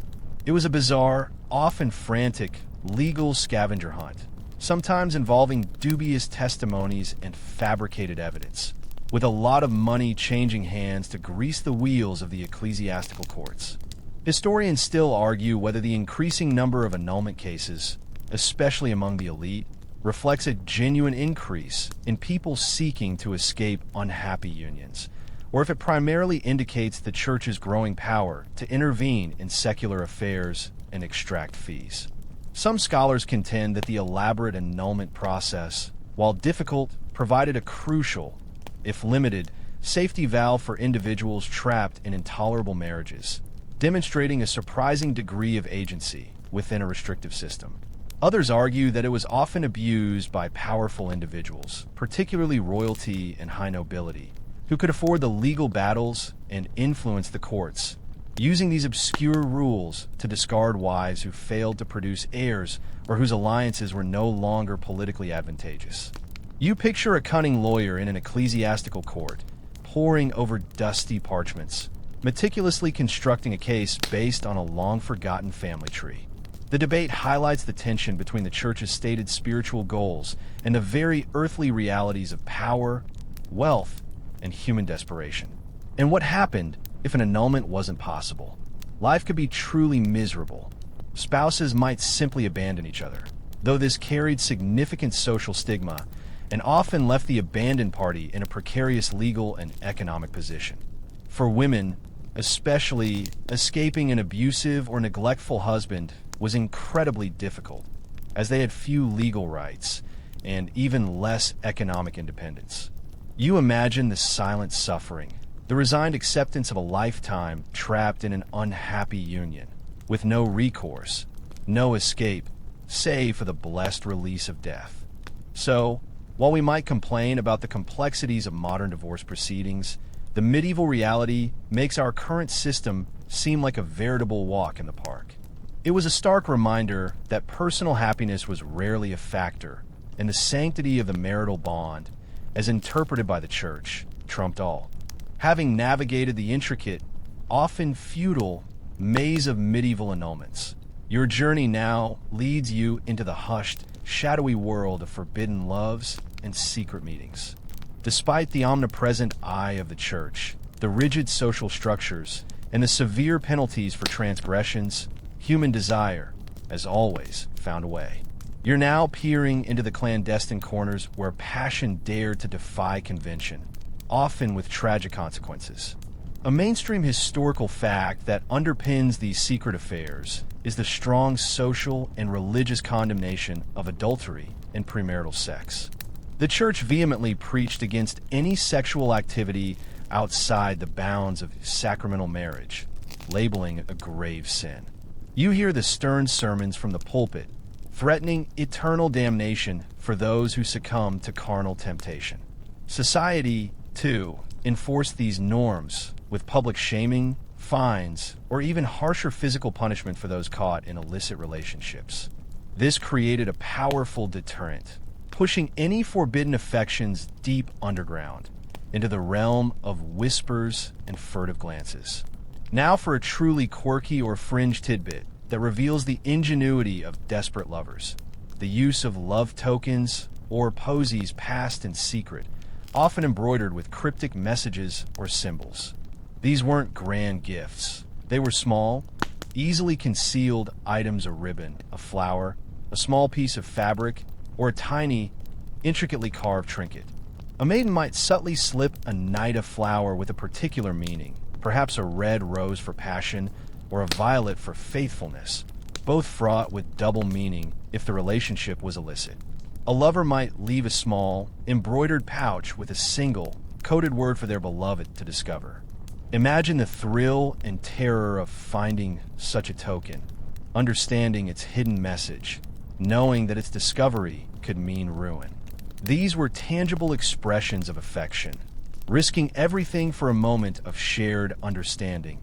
It was a bizarre, often frantic, legal scavenger hunt, sometimes involving dubious testimonies and fabricated evidence, with a lot of money changing hands to grease the wheels of the ecclesiastical courts. Historians still argue whether the increasing number of annulment cases, especially among the elite, reflects a genuine increase in people seeking to escape unhappy unions, or if it primarily indicates the church's growing power to intervene in secular affairs and extract fees. Some scholars contend that the elaborate annulment process, while difficult, provided a crucial, if limited, safety valve for individuals trapped in intolerable marriages, demonstrating a surprising degree of agency within a restrictive system. Others argue that it was often abused by powerful individuals, particularly royalty and high nobility, who could afford the legal battles and influence the courts, using these obscure rules to discard wives who failed to produce heirs or whose alliances were no longer politically advantageous. You picture a cunning lawyer in an ecclesiastical court, poring over dusty parchments, meticulously constructing a case based on a long-forgotten family tree. The debate highlights the tension between the church's stated spiritual goals and the very earthly realities of power, wealth, and human desperation. And what happened if an annulment wasn't possible? Life could be truly miserable. Spouses might simply abandon each other, though this carried significant social stigma and often left the abandoned party in a precarious legal and economic position. For women, especially, escaping an abusive or neglectful husband was incredibly difficult, as they had few legal rights and even less economic independence. You imagine the silent suffering, the resigned acceptance of a lifetime trapped in an unhappy union, with no recourse, no escape, save for the blessed release of death. So, while we might complain about the complexities of modern divorce proceedings, the medieval reality makes our current system seem like a veritable walk in the park. It was a stark reminder that personal happiness was rarely a factor, and the sanctity of the marital bond, as interpreted by the Church, trumped all. Having navigated the intricate, often futile, maze of medieval annulments, your journey now leads you into the hushed, shadowy world of forbidden loves and secret meetings. Despite the omnipresent eye of the Church, the rigid social structures, and the severe penalties for transgressions, human desire, as always, found a way. You're now peering into the clandestine corners where passion dared to defy convention, often with tragic consequences. A mainstream historical fact that underpins these secret affairs is the strong social and religious condemnation of adultery and premarital sex. The church vehemently preached against any sexual activity outside the bounds of sacramental marriage, labeling it a grave sin. You hear the stern sermons from the pulpit, threatening eternal damnation for those who succumb to carnal temptation. Society, too, enforced these norms with public shaming, fines, or even harsher physical punishment for those caught in illicit relationships. This created a powerful deterrent, pushing any forbidden affections deep underground into the realm of whispers and furtive glances. Now for a truly quirky or fringe tidbit that reveals the ingenuity of desperate lovers. The use of love tokens or posies passed in secret, often embroidered with cryptic messages or symbols. These weren't grand gifts. They were small, easily concealed items: a ribbon, a flower, a small piece of fabric, or a tiny, intricately carved trinket. A maiden might subtly slip a nida flower with a particular meaning, perhaps a red rose for passion or a violet for faithfulness, both fraught with double meaning if the relationship was illicit. A lover might leave a small, embroidered pouch with a single, coded word for their beloved to discover. Imagine the thrill and terror of finding such a token, understanding its hidden message, knowing that its discovery could mean ruin. These were tangible expressions of affection, risking everything for a moment of shared understanding,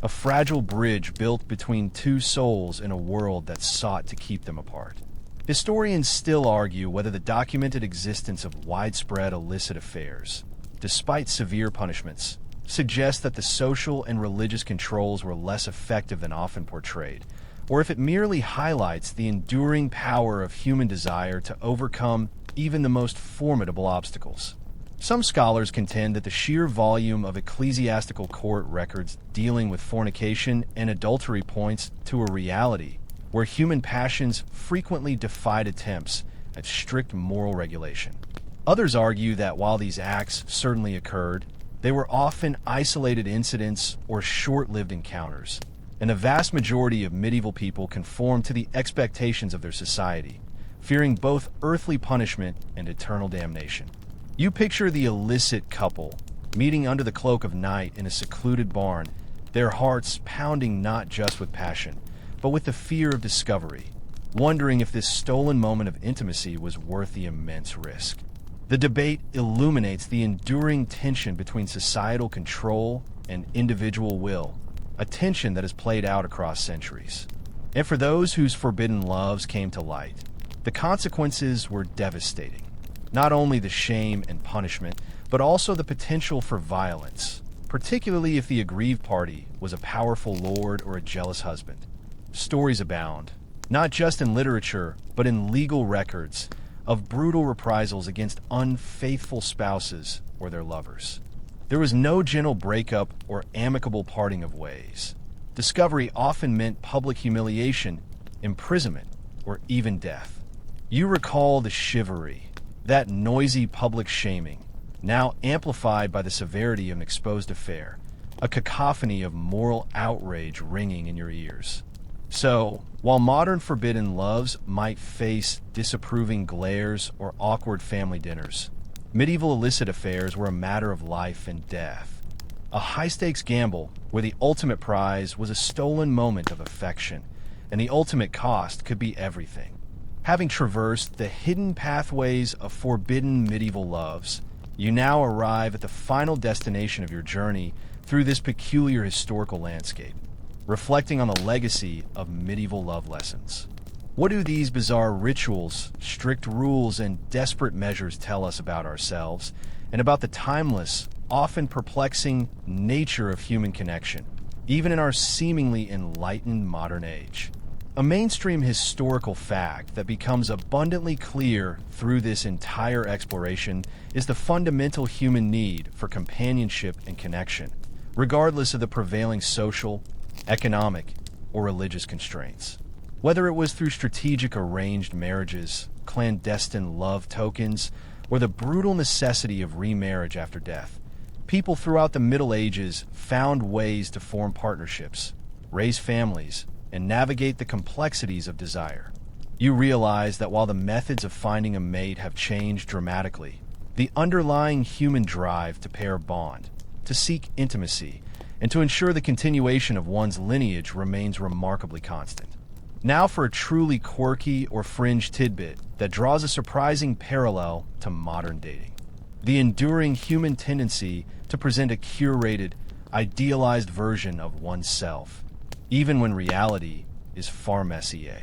a fragile bridge built between two souls in a world that sought to keep them apart. Historians still argue whether the documented existence of widespread illicit affairs, despite severe punishments, suggests that the social and religious controls were less effective than often portrayed, or if it merely highlights the enduring power of human desire to overcome even the most formidable obstacles. Some scholars contend that the sheer volume of ecclesiastical court records dealing with fornication and adultery points to a reality where human passions frequently defied attempts at strict moral regulation. Others argue that while these acts certainly occurred, they were often isolated incidents or short-lived encounters, and a vast majority of medieval people conformed to the expectations of their society, fearing both earthly punishment and eternal damnation. You picture the illicit couple meeting under the cloak of night in a secluded barn, their hearts pounding not just with passion, but with the fear of discovery, wondering if this stolen moment of intimacy was worth the immense risk. The debate illuminates the enduring tension between societal control and individual will, a tension that has played out across centuries. And for those whose forbidden loves came to light, the consequences were devastating. Not only the shame and punishment, but also the potential for violence, particularly if the aggrieved party was a powerful lord or a jealous husband. Stories abound, not just in literature, but in legal records, of brutal reprisals against unfaithful spouses or their lovers. There was no gentle breakup or amicable parting of ways. Discovery often meant public humiliation, imprisonment, or even death. You recall the chivalry, that noisy public shaming, now amplified by the severity of an exposed affair, a cacophony of moral outrage ringing in your ears. So, while modern forbidden loves might face disapproving glares or awkward family dinners, medieval illicit affairs were a matter of life and death. A high-stakes gamble where the ultimate prize was a stolen moment of affection, and the ultimate cost could be everything. Having traversed the hidden pathways of forbidden medieval loves, you now arrive at the final destination of your journey through this peculiar historical landscape, reflecting on the legacy of medieval love lessons. What do these bizarre rituals, strict rules, and desperate measures tell us about ourselves and about the timeless, often perplexing nature of human connection, even in our seemingly enlightened modern age? A mainstream historical fact that becomes abundantly clear through this entire exploration is the fundamental human need for companionship and connection, regardless of the prevailing social, economic, or religious constraints. Whether it was through strategic arranged marriages, clandestine love tokens, or the brutal necessity of remarriage after death, people throughout the Middle Ages found ways to form partnerships, raise families, and navigate the complexities of desire. You realize that while the methods of finding a mate have changed dramatically, the underlying human drive to pair bond, to seek intimacy, and to ensure the continuation of one's lineage remains remarkably constant. Now for a truly quirky or fringe tidbit that draws a surprising parallel to modern dating. The enduring human tendency to present a curated, idealized version of oneself, even when reality is far messier.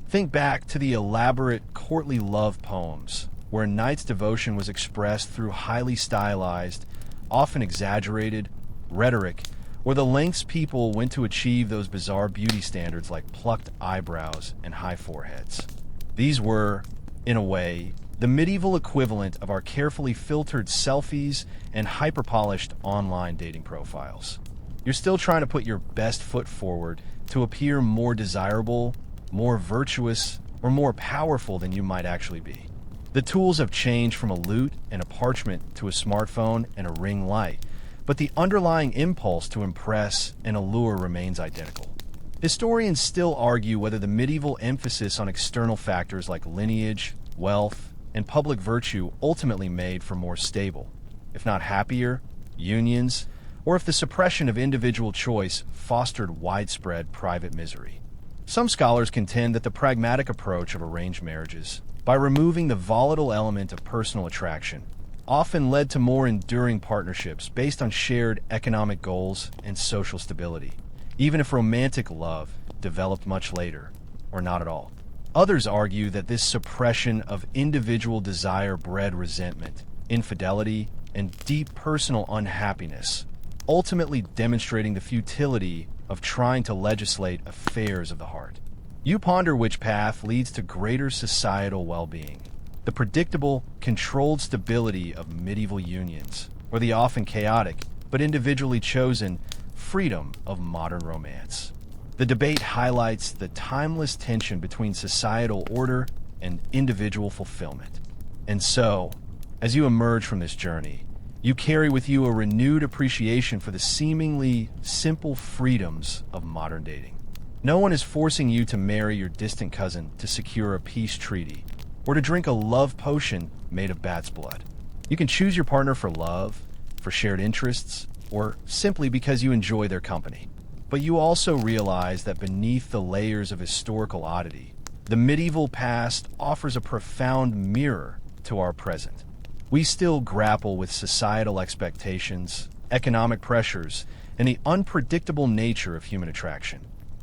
Think back to the elaborate courtly love poems, where a knight's devotion was expressed through highly stylized, often exaggerated, rhetoric, or the lengths people went to achieve those bizarre beauty standards like plucked eyebrows and high foreheads. These were, in a way, the medieval equivalent of our carefully filtered selfies and hyper-polished online dating profiles. You're still trying to put your best foot forward to appear more desirable, more virtuous, or more powerful than you might actually be. The tools have changed from a lute and a parchment to a smartphone and a ring light, but the underlying impulse to impress and allure remains identical. Historians still argue whether the medieval emphasis on external factors like lineage, wealth, and public virtue ultimately made for more stable, if not happier, unions, or if the suppression of individual choice fostered widespread private misery. Some scholars contend that the pragmatic approach of arranged marriages, by removing the volatile element of personal attraction, often led to more enduring partnerships based on shared economic goals and social stability, even if romantic love developed much later, or not at all. Others argue that this suppression of individual desire bred resentment, infidelity, and deep personal unhappiness, ultimately demonstrating the futility of trying to legislate affairs of the heart. You ponder which path leads to greater societal well-being: the predictable, controlled stability of medieval unions, or the often chaotic, but individually chosen, freedom of modern romance. The debate highlights the timeless tension between societal order and individual fulfillment. And so, as you emerge from this journey, you carry with you a renewed appreciation for the seemingly simple freedoms of modern dating. No one is forcing you to marry your distant cousin to secure a peace treaty, or to drink a love potion made of bat's blood. You can choose your partner for love, for shared interests, or simply because you enjoy their company. But you also realize that beneath the layers of historical oddity, the medieval past offers a profound mirror to our present. We still grapple with societal expectations, economic pressures, and the unpredictable nature of human attraction.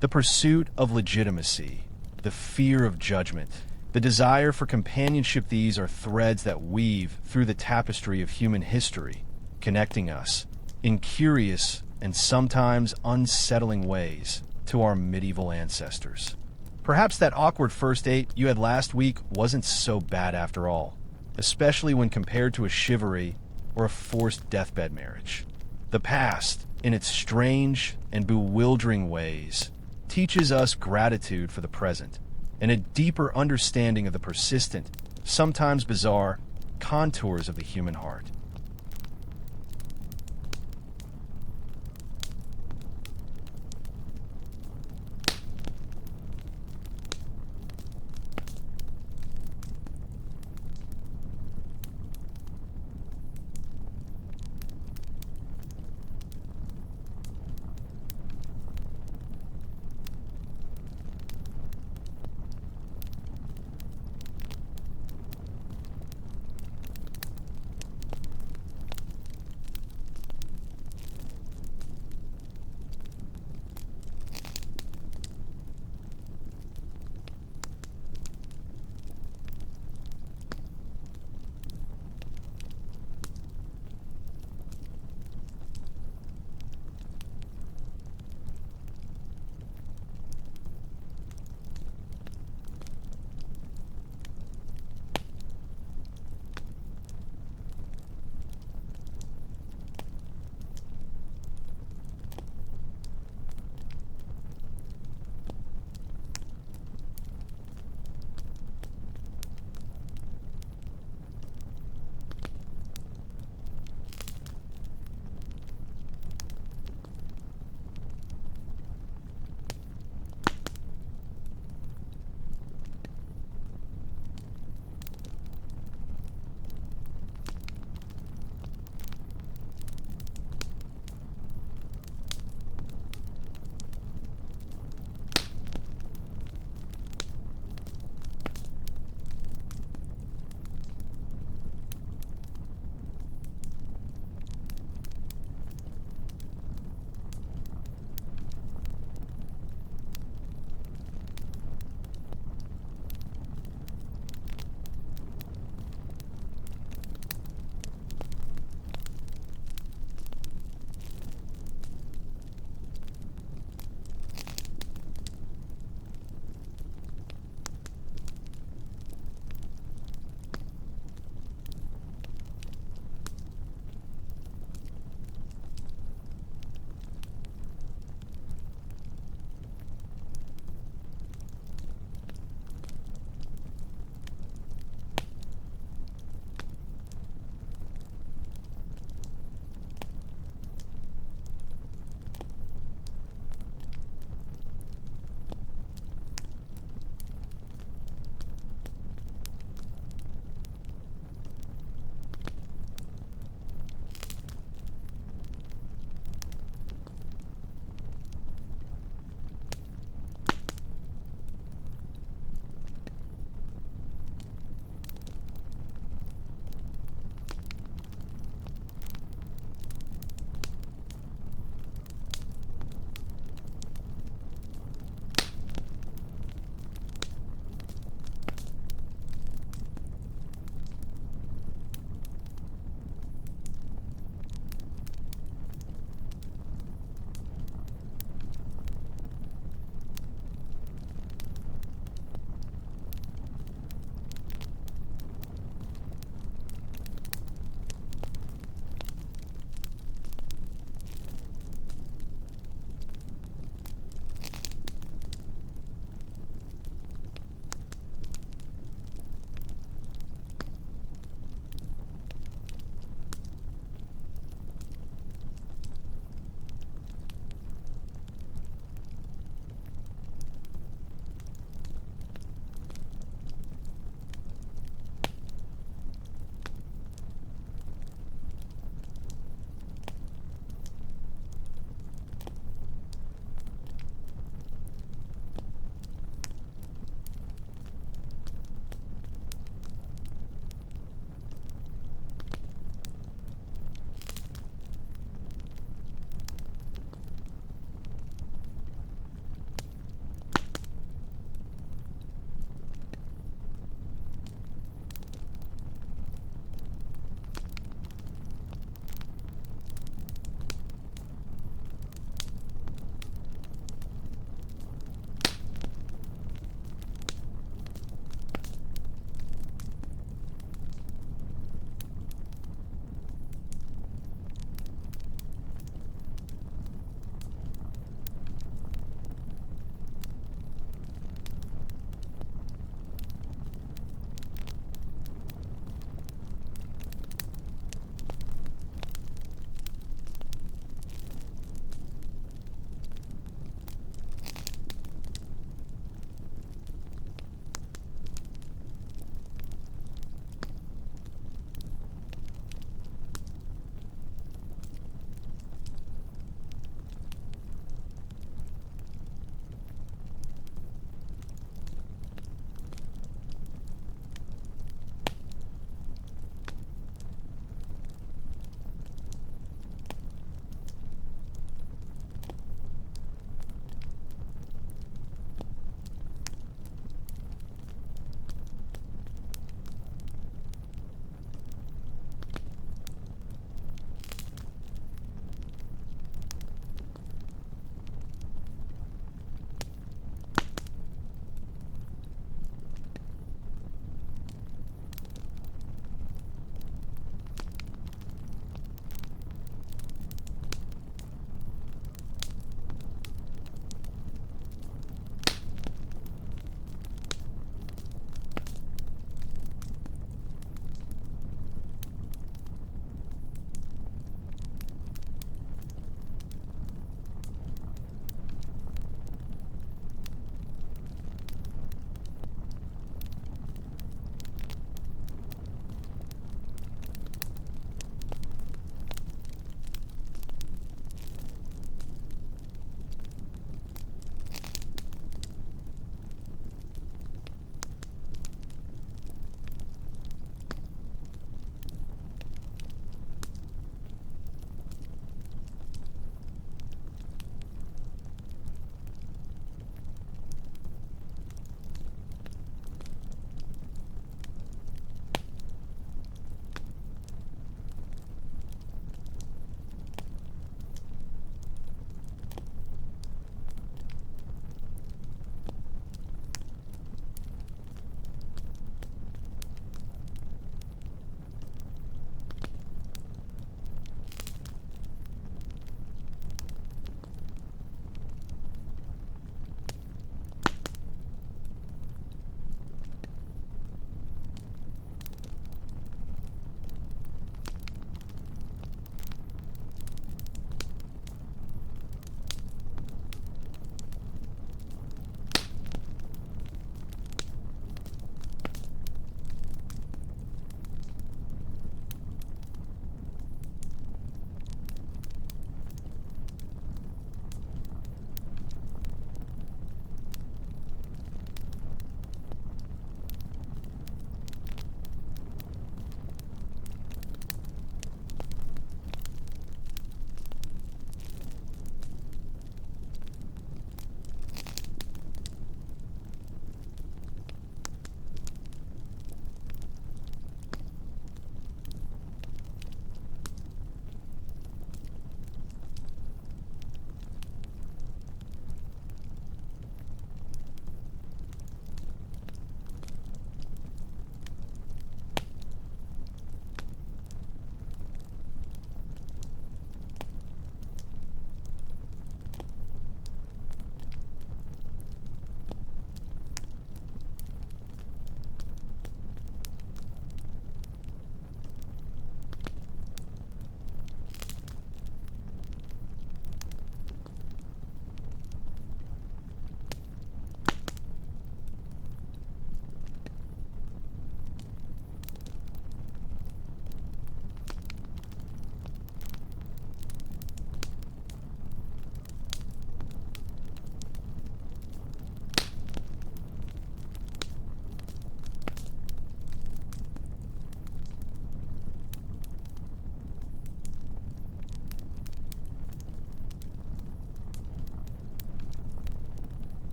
The pursuit of legitimacy, the fear of judgment, the desire for companionship, these are threads that weave through the tapestry of human history, connecting us, in curious and sometimes unsettling ways, to our medieval ancestors. Perhaps that awkward first date you had last week wasn't so bad after all, especially when compared to a chivalry or a forced deathbed marriage. The past, in its strange and bewildering ways, teaches us gratitude for the present and a deeper understanding of the persistent, sometimes bizarre, contours of the human heart.